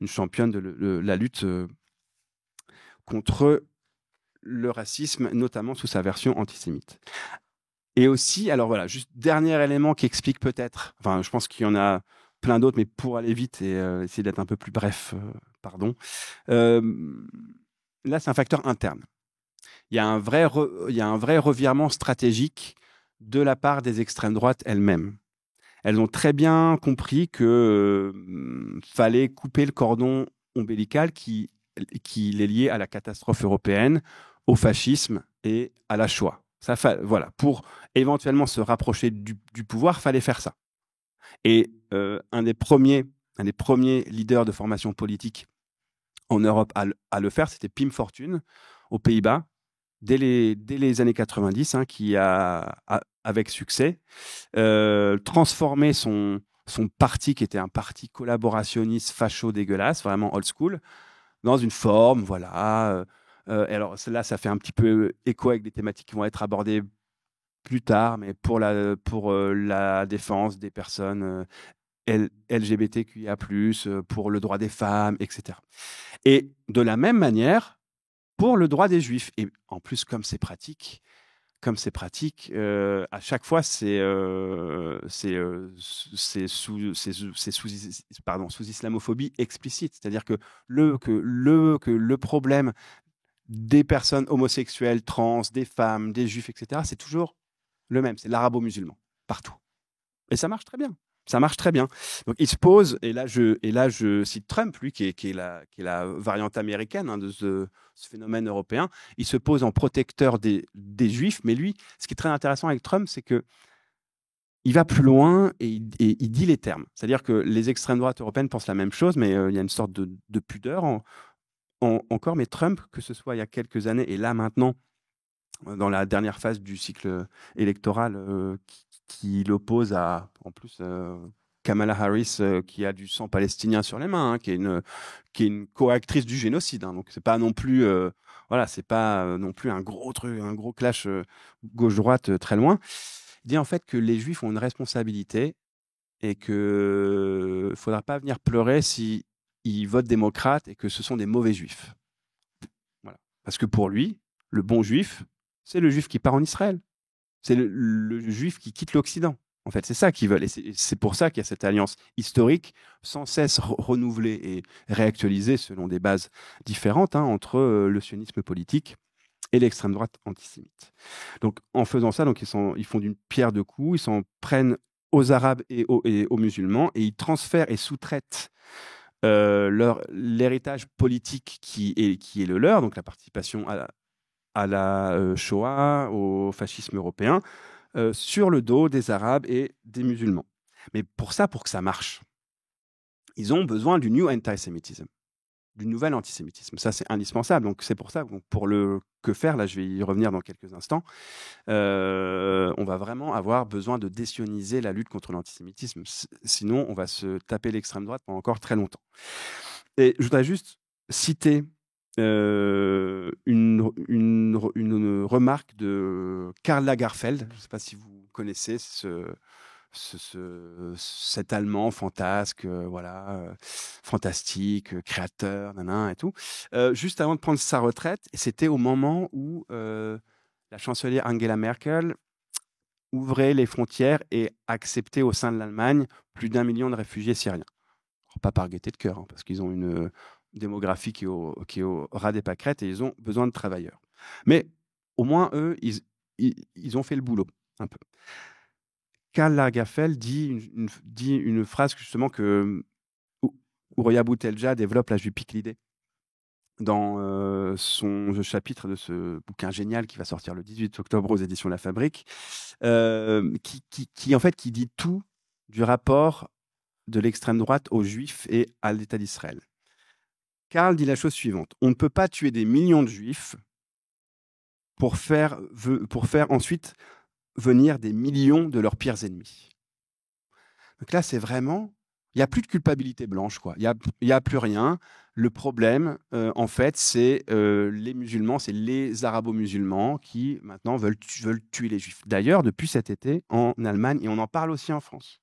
une championne de la lutte contre le racisme, notamment sous sa version antisémite. Et aussi, alors voilà, juste dernier élément qui explique peut-être, enfin, je pense qu'il y en a plein d'autres, mais pour aller vite et essayer d'être un peu plus bref, pardon. Là, c'est un facteur interne. Il y a un vrai revirement stratégique de la part des extrêmes droites elles-mêmes. Elles ont très bien compris que fallait couper le cordon ombilical qui les liait à la catastrophe européenne, au fascisme et à la Shoah. Voilà, pour éventuellement se rapprocher du pouvoir, fallait faire ça. Et un des premiers leaders de formation politique en Europe à le faire, c'était Pim Fortuyn, aux Pays-Bas, dès les années 90, qui a, avec succès, transformé son parti, qui était un parti collaborationniste facho dégueulasse, vraiment old school, dans une forme, voilà. Et alors là, ça fait un petit peu écho avec des thématiques qui vont être abordées plus tard, mais pour la défense des personnes LGBTQIA+, pour le droit des femmes, etc. Et de la même manière, pour le droit des Juifs. Et en plus, comme c'est pratique, à chaque fois, c'est sous islamophobie explicite. C'est-à-dire que le problème des personnes homosexuelles, trans, des femmes, des juifs, etc., c'est toujours le même, c'est l'arabo-musulman, partout. Et ça marche très bien. Ça marche très bien. Donc il se pose, et là je cite Trump, lui, qui est la variante américaine de ce phénomène européen. Il se pose en protecteur des Juifs, mais lui, ce qui est très intéressant avec Trump, c'est que il va plus loin et il dit les termes. C'est-à-dire que les extrêmes droites européennes pensent la même chose, mais il y a une sorte de pudeur encore. Mais Trump, que ce soit il y a quelques années et là maintenant, dans la dernière phase du cycle électoral, qui l'oppose à, en plus, Kamala Harris, qui a du sang palestinien sur les mains, qui est une co-actrice du génocide. Donc c'est pas non plus, voilà, c'est pas non plus un gros truc, un gros clash gauche-droite très loin. Il dit en fait que les Juifs ont une responsabilité et que ne faudra pas venir pleurer si ils votent démocrate et que ce sont des mauvais Juifs. Voilà. Parce que pour lui, le bon Juif, c'est le Juif qui part en Israël. C'est le Juif qui quitte l'Occident. En fait, c'est ça qu'ils veulent. Et c'est pour ça qu'il y a cette alliance historique, sans cesse renouvelée et réactualisée selon des bases différentes, entre le sionisme politique et l'extrême droite antisémite. Donc, en faisant ça, donc, ils font d'une pierre deux coups, ils s'en prennent aux Arabes et aux musulmans, et ils transfèrent et sous-traitent l'héritage politique qui est le leur, donc la participation à la Shoah, au fascisme européen, sur le dos des Arabes et des musulmans. Mais pour que ça marche, ils ont besoin du new anti-sémitisme, du nouvel antisémitisme. Ça, c'est indispensable. Donc, c'est pour ça, pour le que faire, là, je vais y revenir dans quelques instants, on va vraiment avoir besoin de désioniser la lutte contre l'antisémitisme. Sinon, on va se taper l'extrême droite pendant encore très longtemps. Et je voudrais juste citer une remarque de Karl Lagerfeld. Je ne sais pas si vous connaissez cet Allemand fantasque, fantastique, créateur, et tout. Juste avant de prendre sa retraite, et c'était au moment où la chancelière Angela Merkel ouvrait les frontières et acceptait au sein de l'Allemagne plus d'1 million de réfugiés syriens. Pas par gaieté de cœur, parce qu'ils ont une démographie qui est au ras des pâquerettes et ils ont besoin de travailleurs. Mais au moins, eux, ils ont fait le boulot, un peu. Karl Lagerfeld dit une phrase justement que Ouria Boutelja développe, là je lui pique l'idée, dans son chapitre de ce bouquin génial qui va sortir le 18 octobre aux éditions La Fabrique, qui en fait qui dit tout du rapport de l'extrême droite aux Juifs et à l'État d'Israël. Karl dit la chose suivante: on ne peut pas tuer des millions de Juifs pour faire ensuite venir des millions de leurs pires ennemis. Donc là, c'est vraiment, il n'y a plus de culpabilité blanche, quoi. Il y a plus rien. Le problème, en fait, c'est les musulmans, c'est les arabo-musulmans qui maintenant veulent tuer les Juifs. D'ailleurs, depuis cet été, en Allemagne, et on en parle aussi en France,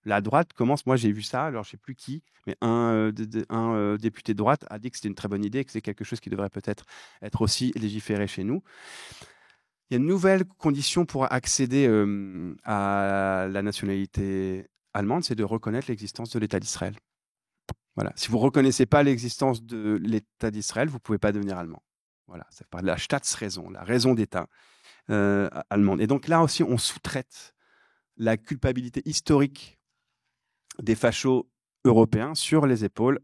la droite commence, moi j'ai vu ça, alors je ne sais plus qui, mais un député de droite a dit que c'était une très bonne idée, que c'est quelque chose qui devrait peut-être être aussi légiféré chez nous. Il y a une nouvelle condition pour accéder à la nationalité allemande, c'est de reconnaître l'existence de l'État d'Israël. Voilà. Si vous ne reconnaissez pas l'existence de l'État d'Israël, vous ne pouvez pas devenir allemand. Voilà, ça parle de la Staatsräson, la raison d'État allemande. Et donc là aussi, on sous-traite la culpabilité historique des fachos européens sur les épaules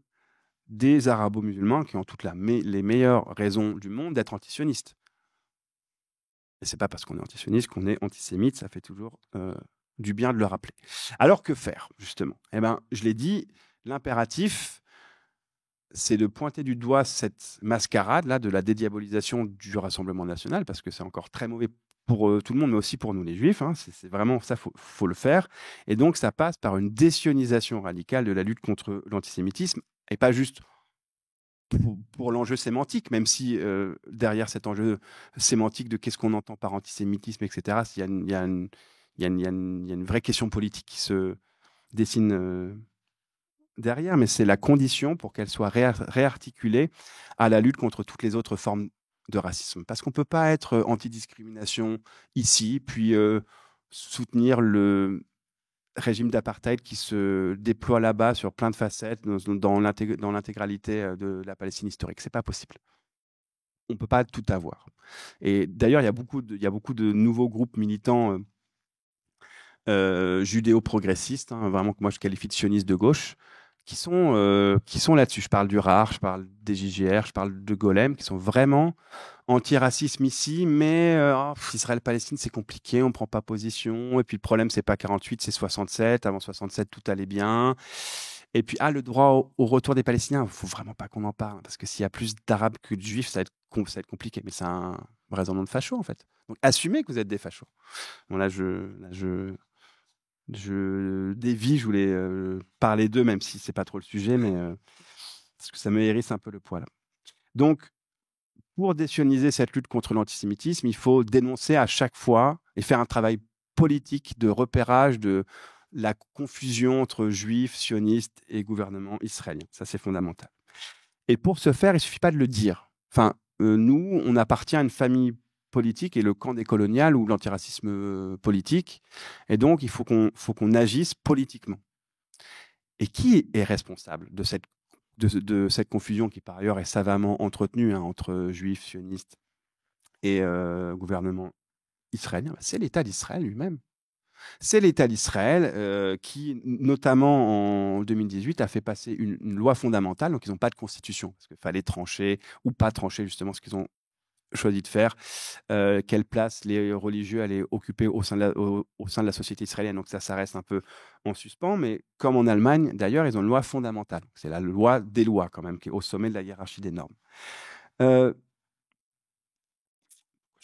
des arabo-musulmans qui ont toutes les meilleures raisons du monde d'être antisionistes. Et c'est pas parce qu'on est antisioniste qu'on est antisémite, ça fait toujours du bien de le rappeler. Alors que faire, justement? Eh ben, je l'ai dit, l'impératif, c'est de pointer du doigt cette mascarade-là de la dédiabolisation du Rassemblement national, parce que c'est encore très mauvais pour tout le monde, mais aussi pour nous les Juifs. C'est vraiment ça, faut le faire. Et donc, ça passe par une désionisation radicale de la lutte contre l'antisémitisme, et pas juste pour l'enjeu sémantique, même si derrière cet enjeu sémantique de qu'est-ce qu'on entend par antisémitisme, etc., il y a une vraie question politique qui se dessine derrière, mais c'est la condition pour qu'elle soit réarticulée à la lutte contre toutes les autres formes de racisme. Parce qu'on ne peut pas être anti-discrimination ici, puis soutenir le régime d'apartheid qui se déploie là-bas sur plein de facettes, dans l'intégralité de la Palestine historique. Ce n'est pas possible. On ne peut pas tout avoir. Et d'ailleurs, il y a beaucoup de nouveaux groupes militants judéo-progressistes, hein, vraiment que moi je qualifie de sionistes de gauche, qui sont là-dessus. Je parle du RAR, je parle des JGR, je parle de Golem, qui sont vraiment anti-racisme ici, mais Israël-Palestine, c'est compliqué, on ne prend pas position. Et puis le problème, c'est pas 48, c'est 67. Avant 67, tout allait bien. Et puis, le droit au retour des Palestiniens, il ne faut vraiment pas qu'on en parle, parce que s'il y a plus d'Arabes que de Juifs, ça va être compliqué. Mais c'est un raisonnement de facho, en fait. Donc, assumez que vous êtes des fachos. Bon, je dévie, je voulais parler d'eux, même si c'est pas trop le sujet, mais parce que ça me hérisse un peu le poil. Donc, pour désioniser cette lutte contre l'antisémitisme, il faut dénoncer à chaque fois et faire un travail politique de repérage de la confusion entre juifs, sionistes et gouvernement israélien. Ça, c'est fondamental. Et pour ce faire, il ne suffit pas de le dire. Enfin, nous, on appartient à une famille politique et le camp des coloniales ou l'antiracisme politique. Et donc, il faut qu'on agisse politiquement. Et qui est responsable de cette confusion qui, par ailleurs, est savamment entretenue entre juifs, sionistes et gouvernement israélien? C'est l'État d'Israël lui-même. C'est l'État d'Israël qui, notamment en 2018, a fait passer une loi fondamentale. Donc, ils n'ont pas de constitution, parce qu'il fallait trancher ou pas trancher justement ce qu'ils ont choisi de faire, quelle place les religieux allaient occuper au sein de la société israélienne. Donc ça reste un peu en suspens, mais comme en Allemagne, d'ailleurs, ils ont une loi fondamentale. C'est la loi des lois, quand même, qui est au sommet de la hiérarchie des normes. Je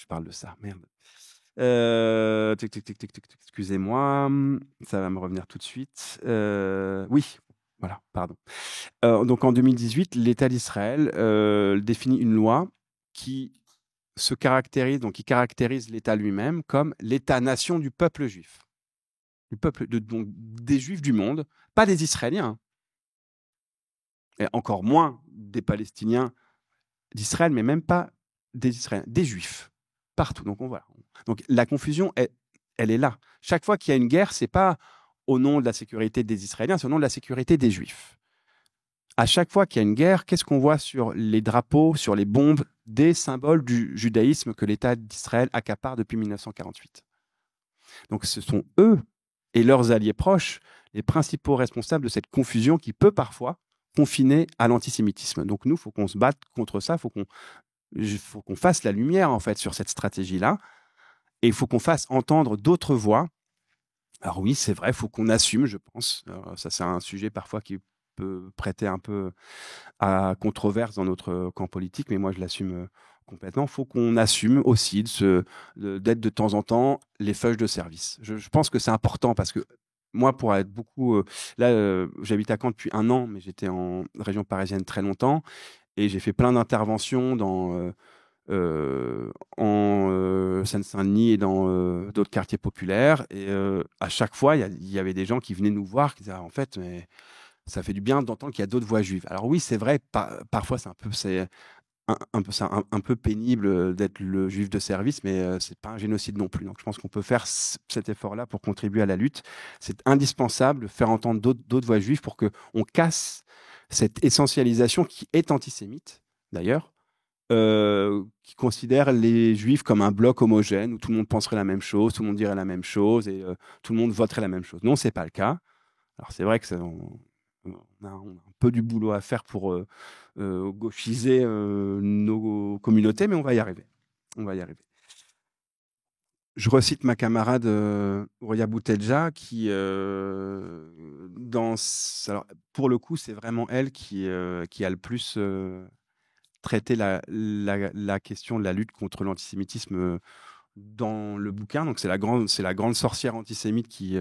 parle de ça, merde. Excusez-moi, ça va me revenir tout de suite. Oui, voilà, pardon. Donc en 2018, l'État d'Israël définit une loi qui qui caractérise l'État lui-même comme l'État-nation du peuple juif. Donc des Juifs du monde, pas des Israéliens, et encore moins des Palestiniens d'Israël, mais même pas des Israéliens, des Juifs, partout. Donc Donc la confusion, elle est là. Chaque fois qu'il y a une guerre, c'est pas au nom de la sécurité des Israéliens, c'est au nom de la sécurité des Juifs. À chaque fois qu'il y a une guerre, qu'est-ce qu'on voit sur les drapeaux, sur les bombes, des symboles du judaïsme que l'État d'Israël accapare depuis 1948. Donc ce sont eux et leurs alliés proches les principaux responsables de cette confusion qui peut parfois confiner à l'antisémitisme. Donc nous, il faut qu'on se batte contre ça, il faut qu'on fasse la lumière en fait sur cette stratégie-là, et il faut qu'on fasse entendre d'autres voix. Alors oui, c'est vrai, il faut qu'on assume, je pense. Alors, ça, c'est un sujet parfois qui peut prêter un peu à controverse dans notre camp politique, mais moi, je l'assume complètement. Il faut qu'on assume aussi d'être de temps en temps les feuilles de service. Je pense que c'est important parce que moi, pour être beaucoup... j'habite à Caen depuis 1 an, mais j'étais en région parisienne très longtemps et j'ai fait plein d'interventions en Seine-Saint-Denis et dans d'autres quartiers populaires. Et à chaque fois, il y avait des gens qui venaient nous voir, qui disaient en fait, mais ça fait du bien d'entendre qu'il y a d'autres voix juives. Alors oui, c'est vrai, parfois c'est un peu pénible d'être le juif de service, mais c'est pas un génocide non plus. Donc je pense qu'on peut faire cet effort-là pour contribuer à la lutte. C'est indispensable de faire entendre d'autres voix juives pour qu'on casse cette essentialisation qui est antisémite, d'ailleurs, qui considère les juifs comme un bloc homogène où tout le monde penserait la même chose, tout le monde dirait la même chose et tout le monde voterait la même chose. Non, c'est pas le cas. Alors c'est vrai que on a un peu du boulot à faire pour gauchiser nos communautés, mais on va y arriver. On va y arriver. Je recite ma camarade Ouria Boutelja qui, alors, pour le coup, c'est vraiment elle qui a le plus traité la question de la lutte contre l'antisémitisme dans le bouquin. Donc c'est la grande sorcière antisémite qui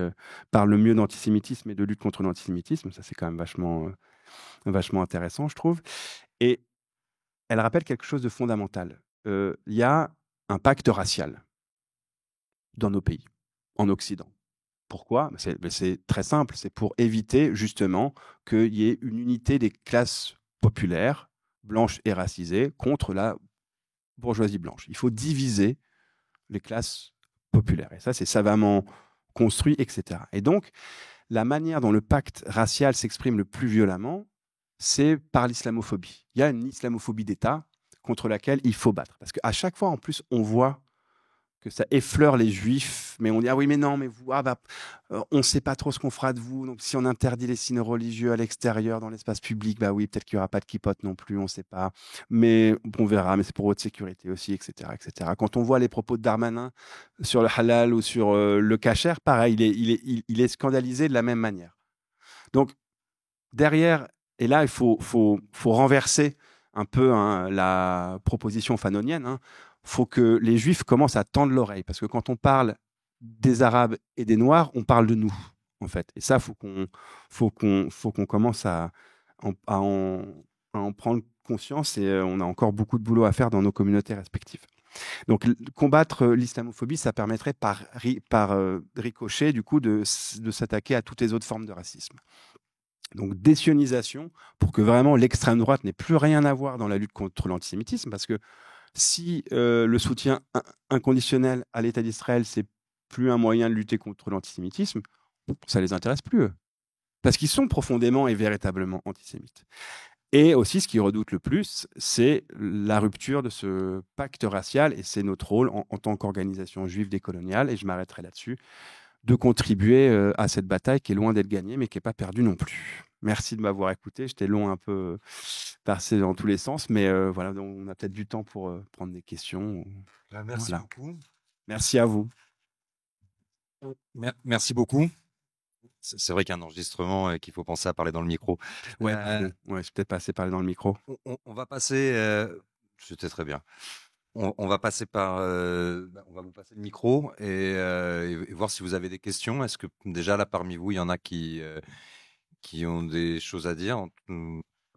parle le mieux d'antisémitisme et de lutte contre l'antisémitisme. Ça, c'est quand même vachement intéressant, je trouve. Et elle rappelle quelque chose de fondamental. Il y a un pacte racial dans nos pays, en Occident. Pourquoi ? C'est très simple, c'est pour éviter justement qu'il y ait une unité des classes populaires, blanches et racisées, contre la bourgeoisie blanche. Il faut diviser les classes populaires. Et ça, c'est savamment construit, etc. Et donc, la manière dont le pacte racial s'exprime le plus violemment, c'est par l'islamophobie. Il y a une islamophobie d'État contre laquelle il faut battre. Parce qu'à chaque fois, en plus, on voit que ça effleure les juifs, mais on dit ah oui mais non mais vous on ne sait pas trop ce qu'on fera de vous, donc si on interdit les signes religieux à l'extérieur dans l'espace public, bah oui peut-être qu'il n'y aura pas de kippote non plus, on ne sait pas, mais on verra, mais c'est pour votre sécurité aussi, etc., etc. Quand on voit les propos de Darmanin sur le halal ou sur le kasher, pareil, il est scandalisé de la même manière. Donc derrière, et là il faut renverser un peu la proposition fanonienne, faut que les Juifs commencent à tendre l'oreille, parce que quand on parle des Arabes et des Noirs, on parle de nous, en fait. Et ça, faut qu'on commence à en prendre conscience, et on a encore beaucoup de boulot à faire dans nos communautés respectives. Donc, combattre l'islamophobie, ça permettrait par ricochet, du coup, de s'attaquer à toutes les autres formes de racisme. Donc, désionisation, pour que vraiment l'extrême droite n'ait plus rien à voir dans la lutte contre l'antisémitisme, parce que si le soutien inconditionnel à l'État d'Israël, c'est plus un moyen de lutter contre l'antisémitisme, ça les intéresse plus, eux. Parce qu'ils sont profondément et véritablement antisémites. Et aussi, ce qu'ils redoutent le plus, c'est la rupture de ce pacte racial, et c'est notre rôle en tant qu'organisation juive décoloniale, et je m'arrêterai là-dessus, de contribuer à cette bataille qui est loin d'être gagnée, mais qui n'est pas perdue non plus. Merci de m'avoir écouté. J'étais long un peu passé dans tous les sens, mais voilà, donc on a peut-être du temps pour prendre des questions. Merci beaucoup. Merci à vous. Merci beaucoup. C'est vrai qu'il y a un enregistrement et qu'il faut penser à parler dans le micro. Ouais, c'est peut-être pas assez parler dans le micro. On va passer. C'était très bien. On va passer on va vous passer le micro et voir si vous avez des questions. Est-ce que déjà là parmi vous, il y en a qui ont des choses à dire?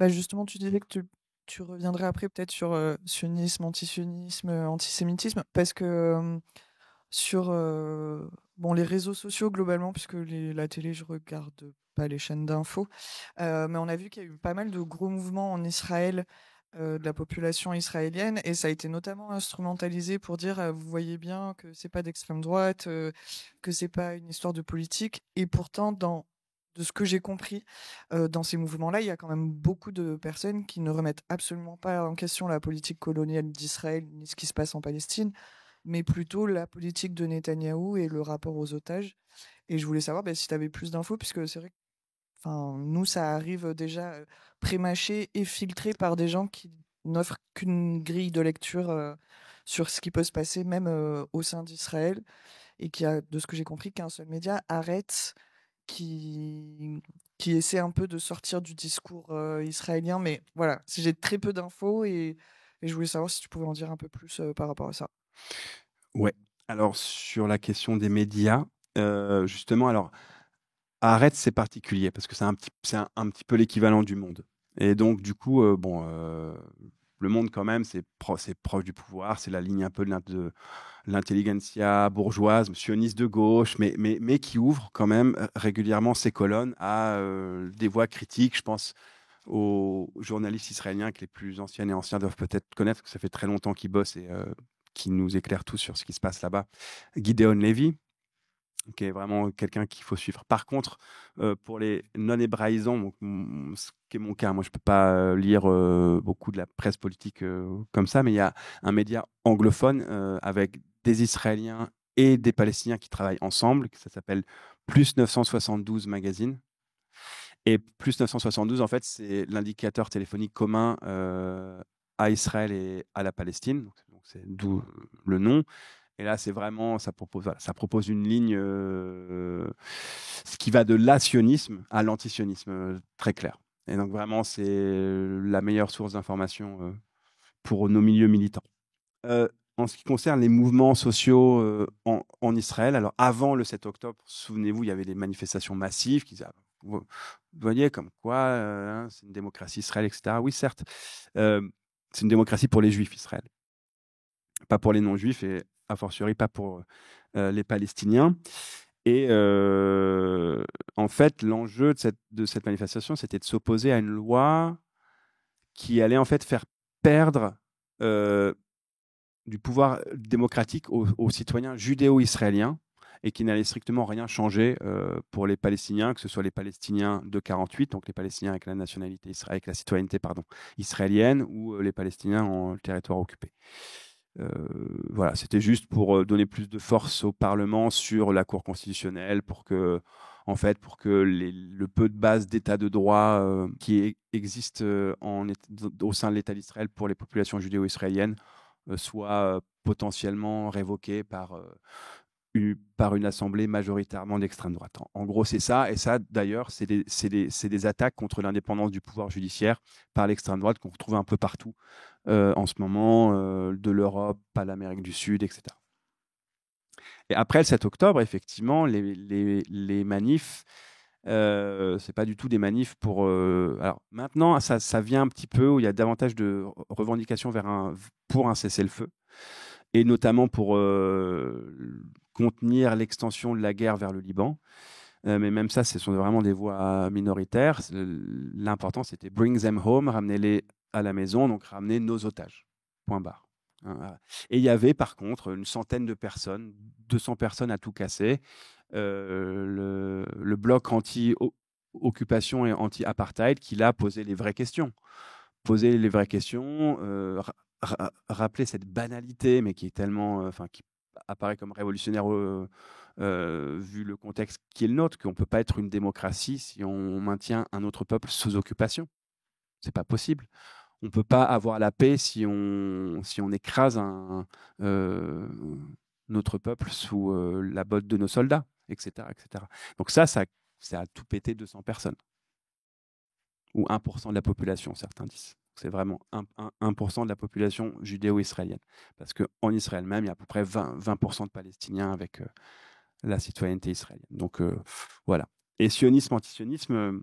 Justement, tu disais que tu reviendrais après peut-être sur sionisme, antisionisme, antisémitisme, parce que sur les réseaux sociaux globalement, puisque la télé, je regarde pas les chaînes d'infos, mais on a vu qu'il y a eu pas mal de gros mouvements en Israël de la population israélienne, et ça a été notamment instrumentalisé pour dire vous voyez bien que c'est pas d'extrême droite, que c'est pas une histoire de politique, et pourtant de ce que j'ai compris, dans ces mouvements-là, il y a quand même beaucoup de personnes qui ne remettent absolument pas en question la politique coloniale d'Israël ni ce qui se passe en Palestine, mais plutôt la politique de Netanyahou et le rapport aux otages. Et je voulais savoir si tu avais plus d'infos, puisque c'est vrai que nous, ça arrive déjà prémâché et filtré par des gens qui n'offrent qu'une grille de lecture sur ce qui peut se passer même au sein d'Israël, et qui a, de ce que j'ai compris, qu'un seul média arrête qui essaie un peu de sortir du discours israélien. Mais voilà, j'ai très peu d'infos, et je voulais savoir si tu pouvais en dire un peu plus par rapport à ça. Ouais. Alors, sur la question des médias, justement, alors, Haaretz, c'est particulier, parce que c'est un petit peu l'équivalent du Monde. Et donc, du coup, le Monde, quand même, c'est proche du pouvoir, c'est la ligne un peu de l'intelligentsia bourgeoise, sioniste de gauche, mais qui ouvre quand même régulièrement ses colonnes à des voix critiques. Je pense aux journalistes israéliens que les plus anciennes et anciens doivent peut-être connaître, parce que ça fait très longtemps qu'ils bossent et qui nous éclairent tous sur ce qui se passe là-bas. Gideon Levy, qui est vraiment quelqu'un qu'il faut suivre. Par contre, pour les non-hébraïsants, ce qui est mon cas, moi je ne peux pas lire beaucoup de la presse politique comme ça, mais il y a un média anglophone avec des Israéliens et des Palestiniens qui travaillent ensemble, ça s'appelle Plus 972 Magazine. Et Plus 972, en fait, c'est l'indicateur téléphonique commun à Israël et à la Palestine, donc c'est d'où le nom. Et là, c'est vraiment, ça propose une ligne ce qui va de l'asionisme à l'antisionisme, très clair. Et donc vraiment, c'est la meilleure source d'information pour nos milieux militants. En ce qui concerne les mouvements sociaux en Israël, alors avant le 7 octobre, souvenez-vous, il y avait des manifestations massives qui disaient, vous voyez comme quoi c'est une démocratie Israël, etc. Oui, certes, c'est une démocratie pour les Juifs Israël, pas pour les non-Juifs, et a fortiori pas pour les Palestiniens. Et en fait, l'enjeu de cette manifestation, c'était de s'opposer à une loi qui allait en fait faire perdre du pouvoir démocratique aux citoyens judéo-israéliens, et qui n'allait strictement rien changer pour les Palestiniens, que ce soit les Palestiniens de 48, donc les Palestiniens avec la nationalité, avec la citoyenneté israélienne, ou les Palestiniens en territoire occupé. Voilà, c'était juste pour donner plus de force au Parlement sur la Cour constitutionnelle, pour que le peu de bases d'état de droit qui existent au sein de l'État d'Israël pour les populations judéo-israéliennes soient potentiellement révoquées par une assemblée majoritairement d'extrême droite. En gros, c'est ça. Et ça, d'ailleurs, c'est des attaques contre l'indépendance du pouvoir judiciaire par l'extrême droite qu'on retrouve un peu partout en ce moment, de l'Europe à l'Amérique du Sud, etc. Et après le 7 octobre, effectivement, les manifs, c'est pas du tout des manifs pour. Alors maintenant, ça vient un petit peu où il y a davantage de revendications pour un cessez-le-feu, et notamment pour contenir l'extension de la guerre vers le Liban. Mais même ça, ce sont vraiment des voix minoritaires. L'important, c'était bring them home, ramenez-les à la maison, donc ramener nos otages. Point barre. Et il y avait par contre une centaine de personnes, 200 personnes à tout casser. Le bloc anti-occupation et anti-apartheid qui là posait les vraies questions. Poser les vraies questions, rappeler cette banalité, mais qui est tellement, qui apparaît comme révolutionnaire vu le contexte qui est le nôtre, qu'on ne peut pas être une démocratie si on maintient un autre peuple sous occupation. C'est pas possible. On ne peut pas avoir la paix si on écrase notre peuple sous la botte de nos soldats, etc., etc. Donc ça a tout pété 200 personnes. Ou 1% de la population, certains disent. C'est vraiment 1% de la population judéo-israélienne. Parce qu'en Israël même, il y a à peu près 20% de Palestiniens avec la citoyenneté israélienne. Donc voilà. Et sionisme, antisionisme,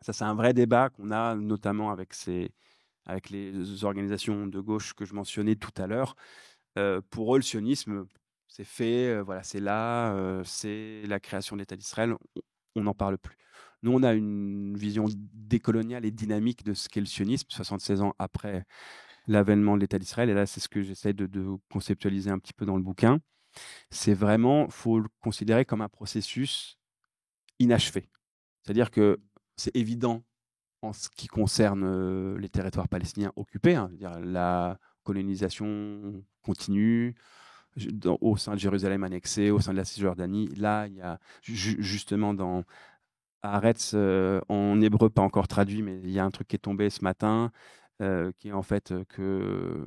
ça c'est un vrai débat qu'on a notamment avec les organisations de gauche que je mentionnais tout à l'heure. Pour eux, le sionisme, c'est fait, voilà, c'est là, c'est la création de l'État d'Israël, on n'en parle plus. Nous, on a une vision décoloniale et dynamique de ce qu'est le sionisme, 76 ans après l'avènement de l'État d'Israël. Et là, c'est ce que j'essaie de conceptualiser un petit peu dans le bouquin. C'est vraiment, faut le considérer comme un processus inachevé. C'est-à-dire que c'est évident en ce qui concerne les territoires palestiniens occupés, hein, c'est-à-dire la colonisation continue, au sein de Jérusalem annexée, au sein de la Cisjordanie. Là, il y a justement dans Haaretz, en hébreu pas encore traduit, mais il y a un truc qui est tombé ce matin, qui est en fait que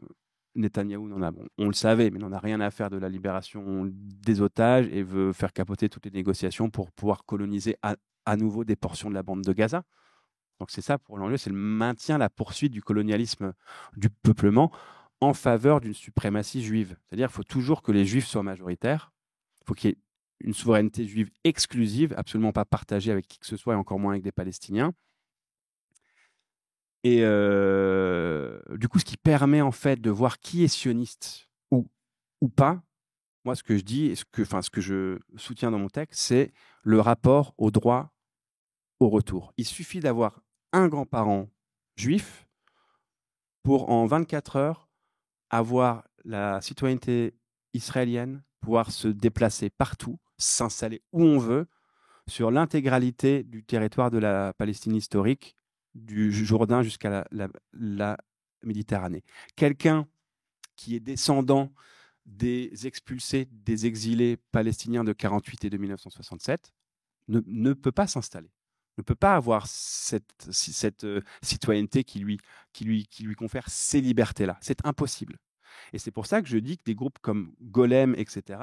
Netanyahou on le savait, mais n'en a rien à faire de la libération des otages et veut faire capoter toutes les négociations pour pouvoir coloniser à nouveau des portions de la bande de Gaza. Donc c'est ça pour l'enjeu, c'est le maintien, la poursuite du colonialisme, du peuplement en faveur d'une suprématie juive. C'est-à-dire qu'il faut toujours que les juifs soient majoritaires, il faut qu'il y ait une souveraineté juive exclusive, absolument pas partagée avec qui que ce soit, et encore moins avec des Palestiniens. Et du coup, ce qui permet en fait de voir qui est sioniste ou pas, moi ce que je dis, ce que je soutiens dans mon texte, c'est le rapport au droit au retour. Il suffit d'avoir un grand-parent juif pour en 24 heures avoir la citoyenneté israélienne, pouvoir se déplacer partout, s'installer où on veut, sur l'intégralité du territoire de la Palestine historique, du Jourdain jusqu'à la Méditerranée. Quelqu'un qui est descendant des expulsés, des exilés palestiniens de 1948 et de 1967, ne peut pas s'installer, ne peut pas avoir cette citoyenneté qui lui confère ces libertés-là. C'est impossible. Et c'est pour ça que je dis que des groupes comme Golem, etc.,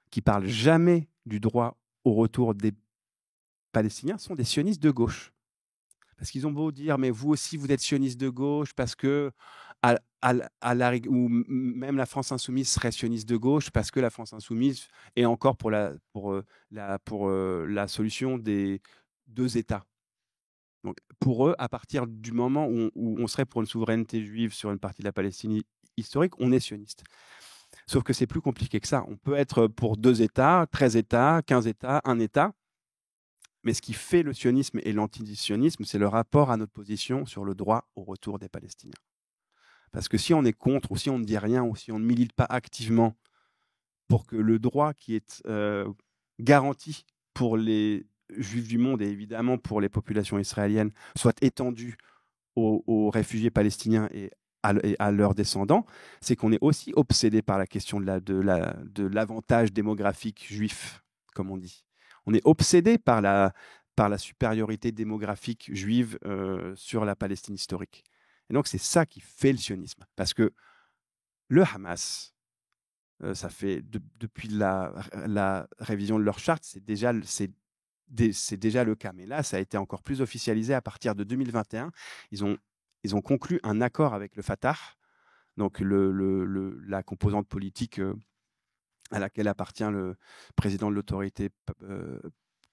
qui parlent jamais du droit au retour des Palestiniens, sont des sionistes de gauche. Parce qu'ils ont beau dire, mais vous aussi, vous êtes sionistes de gauche, parce que, ou même la France insoumise serait sioniste de gauche, parce que la France insoumise est encore pour la solution des deux États. Donc, pour eux, à partir du moment où on serait pour une souveraineté juive sur une partie de la Palestine historique, on est sioniste. Sauf que c'est plus compliqué que ça. On peut être pour 2 États, 13 États, 15 États, un État. Mais ce qui fait le sionisme et l'antisionisme, c'est le rapport à notre position sur le droit au retour des Palestiniens. Parce que si on est contre, ou si on ne dit rien, ou si on ne milite pas activement pour que le droit qui est garanti pour les Juifs du monde et évidemment pour les populations israéliennes soit étendu aux réfugiés palestiniens et à leurs descendants, c'est qu'on est aussi obsédé par la question de l'avantage démographique juif, comme on dit. On est obsédé par la supériorité démographique juive sur la Palestine historique. Et donc, c'est ça qui fait le sionisme. Parce que le Hamas, ça fait depuis la révision de leur charte, c'est déjà le cas. Mais là, ça a été encore plus officialisé à partir de 2021. Ils ont conclu un accord avec le Fatah, donc la composante politique à laquelle appartient le président de l'autorité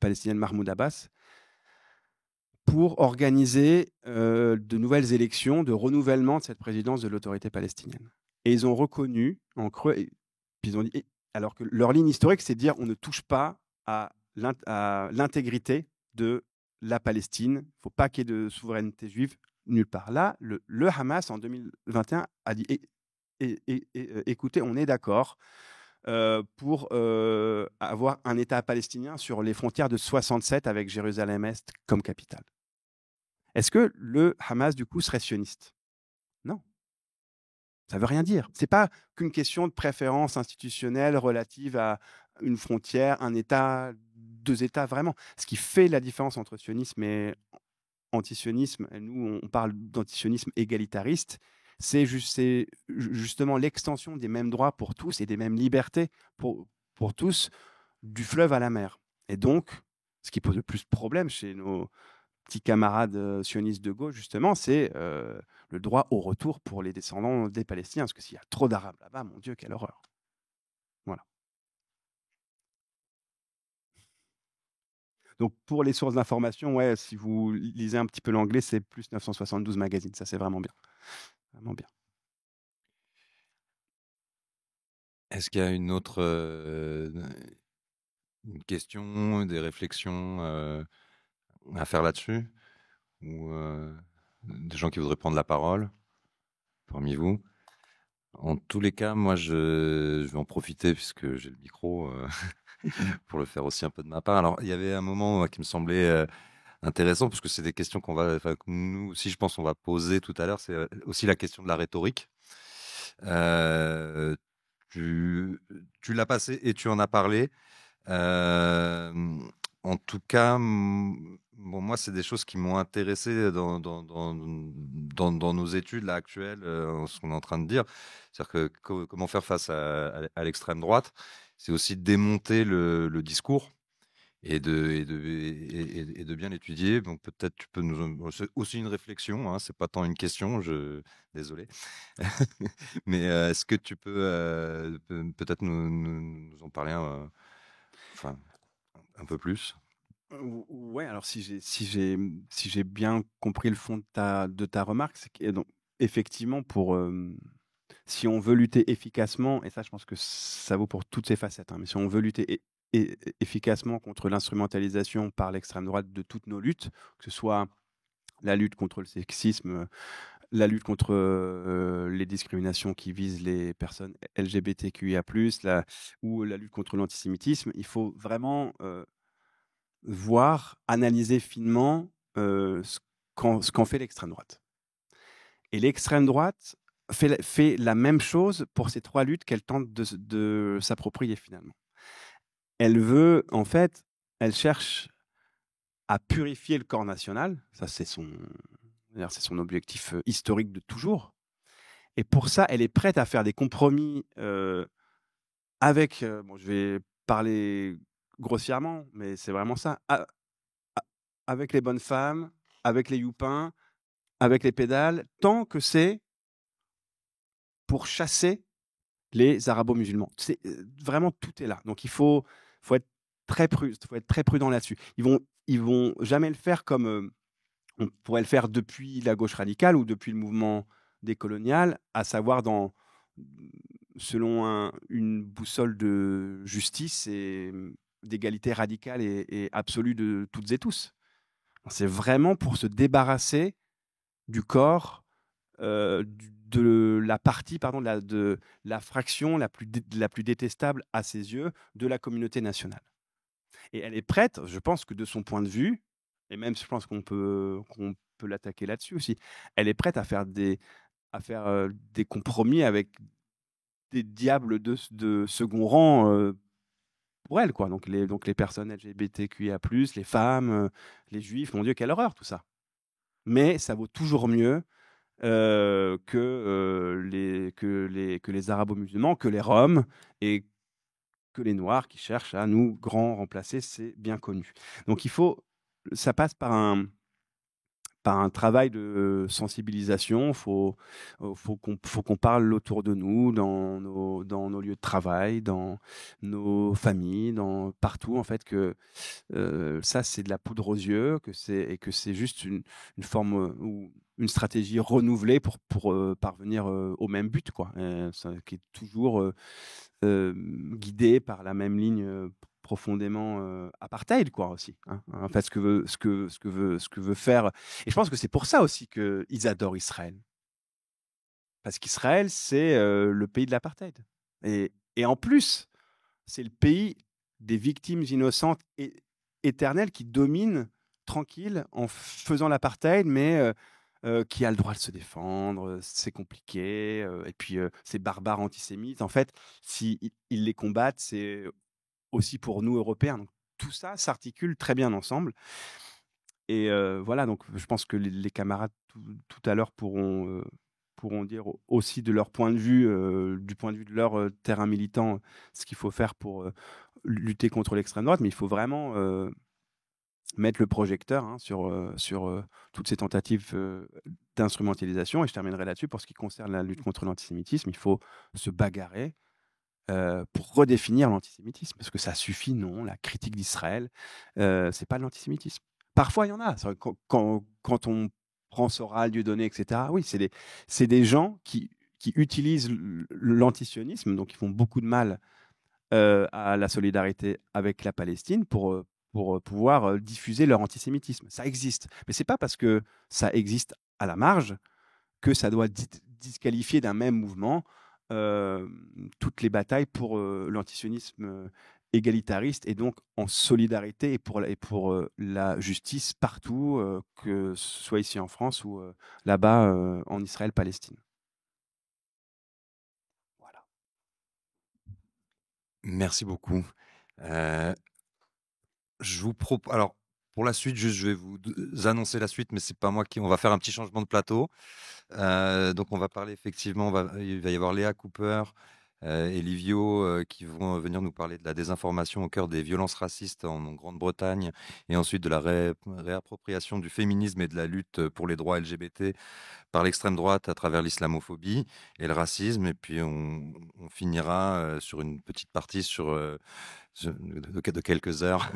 palestinienne Mahmoud Abbas, pour organiser de nouvelles élections de renouvellement de cette présidence de l'autorité palestinienne. Et ils ont reconnu en creux, puis ils ont dit, alors que leur ligne historique, c'est de dire on ne touche pas à l'intégrité de la Palestine. Il ne faut pas qu'il y ait de souveraineté juive nulle part. Là, le Hamas, en 2021, a dit écoutez, on est d'accord pour avoir un État palestinien sur les frontières de 67 avec Jérusalem-Est comme capitale. Est-ce que le Hamas, du coup, serait sioniste? Non. Ça ne veut rien dire. Ce n'est pas qu'une question de préférence institutionnelle relative à une frontière, un État, deux États, vraiment. Ce qui fait la différence entre sionisme et antisionisme, et nous, on parle d'antisionisme égalitariste, c'est justement l'extension des mêmes droits pour tous et des mêmes libertés pour tous, du fleuve à la mer. Et donc, ce qui pose le plus de problèmes chez nos petits camarades sionistes de gauche, justement, c'est le droit au retour pour les descendants des Palestiniens. Parce que s'il y a trop d'Arabes là-bas, mon Dieu, quelle horreur. Voilà. Donc, pour les sources d'information, ouais, si vous lisez un petit peu l'anglais, c'est plus 972 magazine. Ça, c'est vraiment bien. Vraiment bien. Est-ce qu'il y a une autre une question, des réflexions à faire là-dessus? Ou des gens qui voudraient prendre la parole parmi vous? En tous les cas, moi, je vais en profiter puisque j'ai le micro pour le faire aussi un peu de ma part. Alors, il y avait un moment qui me semblait intéressant parce que c'est des questions que nous aussi, je pense, on va poser tout à l'heure. C'est aussi la question de la rhétorique. Tu l'as passé et tu en as parlé. En tout cas, bon, moi, c'est des choses qui m'ont intéressé dans nos études là, actuelles, ce qu'on est en train de dire. C'est-à-dire que comment faire face à l'extrême droite, c'est aussi démonter le discours et de bien l'étudier. Donc peut-être tu peux c'est aussi une réflexion, hein, c'est pas tant une question, désolé. Mais est-ce que tu peux peut-être nous en parler un peu plus? Ouais, alors si j'ai bien compris le fond de ta remarque, c'est que donc, effectivement, si on veut lutter efficacement, et ça je pense que ça vaut pour toutes ces facettes, hein, mais si on veut lutter efficacement contre l'instrumentalisation par l'extrême droite de toutes nos luttes, que ce soit la lutte contre le sexisme, la lutte contre les discriminations qui visent les personnes LGBTQIA+, ou la lutte contre l'antisémitisme, il faut vraiment voir, analyser finement ce qu'en fait l'extrême droite. Et l'extrême droite fait la même chose pour ces trois luttes qu'elle tente de s'approprier finalement. Elle veut, en fait, elle cherche à purifier le corps national, ça c'est son objectif historique de toujours. Et pour ça, elle est prête à faire des compromis avec, je vais parler grossièrement, mais c'est vraiment ça, avec les bonnes femmes, avec les youpins, avec les pédales, tant que c'est pour chasser les arabo-musulmans. Vraiment, tout est là. Donc il faut être très prudent là-dessus. Ils vont jamais le faire comme on pourrait le faire depuis la gauche radicale ou depuis le mouvement décolonial, à savoir selon une boussole de justice et d'égalité radicale et absolue de toutes et tous. C'est vraiment pour se débarrasser du corps, de la partie, de la fraction la plus détestable à ses yeux de la communauté nationale. Et elle est prête, je pense que de son point de vue, et même je pense qu'on peut l'attaquer là-dessus aussi, elle est prête à faire à faire des compromis avec des diables de second rang pour elles, quoi. Donc les personnes LGBTQIA+, les femmes, les juifs, mon Dieu, quelle horreur tout ça. Mais ça vaut toujours mieux que les arabo-musulmans, que les Roms et que les Noirs qui cherchent à nous grands remplacer, c'est bien connu. Donc ça passe par un travail de sensibilisation. Faut qu'on parle autour de nous, dans nos lieux de travail, dans nos familles, partout, en fait, que ça, c'est de la poudre aux yeux, que c'est juste une forme ou une stratégie renouvelée pour parvenir au même but, quoi. Qui est toujours guidé par la même ligne profondément apartheid, quoi, aussi, hein. En fait, ce que veut faire, et je pense que c'est pour ça aussi qu'ils adorent Israël, parce qu'Israël, c'est le pays de l'apartheid, et en plus c'est le pays des victimes innocentes et éternelles qui dominent tranquille en faisant l'apartheid, mais qui a le droit de se défendre, c'est compliqué, et puis ces barbares antisémites, en fait, s'ils les combattent, c'est aussi pour nous, Européens. Donc tout ça s'articule très bien ensemble. Et voilà, donc je pense que les camarades tout à l'heure pourront dire aussi de leur point de vue, du point de vue de leur terrain militant, ce qu'il faut faire pour lutter contre l'extrême droite. Mais il faut vraiment mettre le projecteur, hein, sur toutes ces tentatives d'instrumentalisation. Et je terminerai là-dessus. Pour ce qui concerne la lutte contre l'antisémitisme, il faut se bagarrer pour redéfinir l'antisémitisme. Parce que ça suffit, non. La critique d'Israël, c'est pas de l'antisémitisme. Parfois, il y en a. Quand on prend Soral, Dieudonné, etc., oui, c'est des gens qui utilisent l'antisionisme, donc ils font beaucoup de mal à la solidarité avec la Palestine pour pouvoir diffuser leur antisémitisme. Ça existe. Mais c'est pas parce que ça existe à la marge que ça doit disqualifier d'un même mouvement toutes les batailles pour l'antisionisme égalitariste et donc en solidarité et pour la justice partout, que ce soit ici en France ou là-bas en Israël-Palestine. Voilà. Merci beaucoup. Je vous propose. Alors, pour la suite, juste, je vais vous annoncer la suite, mais c'est pas moi qui. On va faire un petit changement de plateau. Donc, on va parler effectivement. Il va y avoir Léa Cooper et Livio qui vont venir nous parler de la désinformation au cœur des violences racistes en Grande-Bretagne et ensuite de la réappropriation du féminisme et de la lutte pour les droits LGBT par l'extrême droite à travers l'islamophobie et le racisme. Et puis, on finira sur une petite partie de quelques heures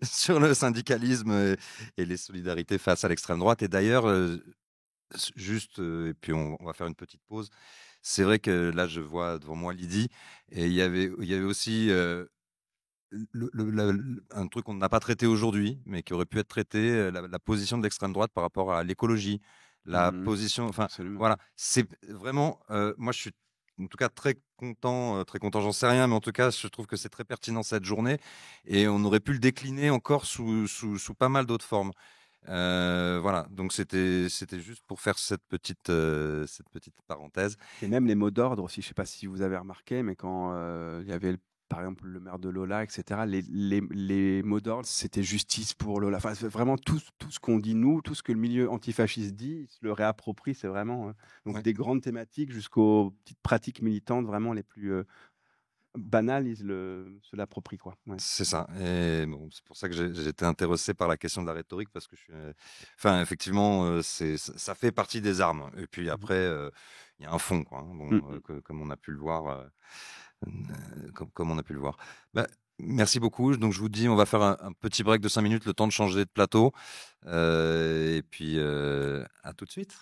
sur le syndicalisme et les solidarités face à l'extrême droite. Et d'ailleurs, juste, et puis on va faire une petite pause. C'est vrai que là, je vois devant moi Lydie, et il y avait aussi un truc qu'on n'a pas traité aujourd'hui, mais qui aurait pu être traité, la position de l'extrême droite par rapport à l'écologie. La position, enfin, Absolument. voilà, c'est vraiment, moi je suis en tout cas très content, j'en sais rien, mais en tout cas, je trouve que c'est très pertinent cette journée, et on aurait pu le décliner encore sous pas mal d'autres formes. Voilà, donc c'était juste pour faire cette petite parenthèse. Et même les mots d'ordre aussi, je ne sais pas si vous avez remarqué, mais quand il y avait par exemple le maire de Lola, etc., les mots d'ordre, c'était justice pour Lola. Enfin, vraiment tout ce qu'on dit nous, tout ce que le milieu antifasciste dit, il se le réapproprie, c'est vraiment donc Ouais. des grandes thématiques jusqu'aux petites pratiques militantes vraiment les plus banales, ils se l'approprient, quoi. Ouais. C'est ça. Et bon, c'est pour ça que j'ai été intéressé par la question de la rhétorique, parce que enfin, effectivement, ça fait partie des armes. Et puis après, il y a un fond, quoi, hein, bon, comme on a pu le voir. Comme on a pu le voir. Bah, merci beaucoup. Donc, je vous dis, on va faire un petit break de 5 minutes, le temps de changer de plateau. Et puis, à tout de suite.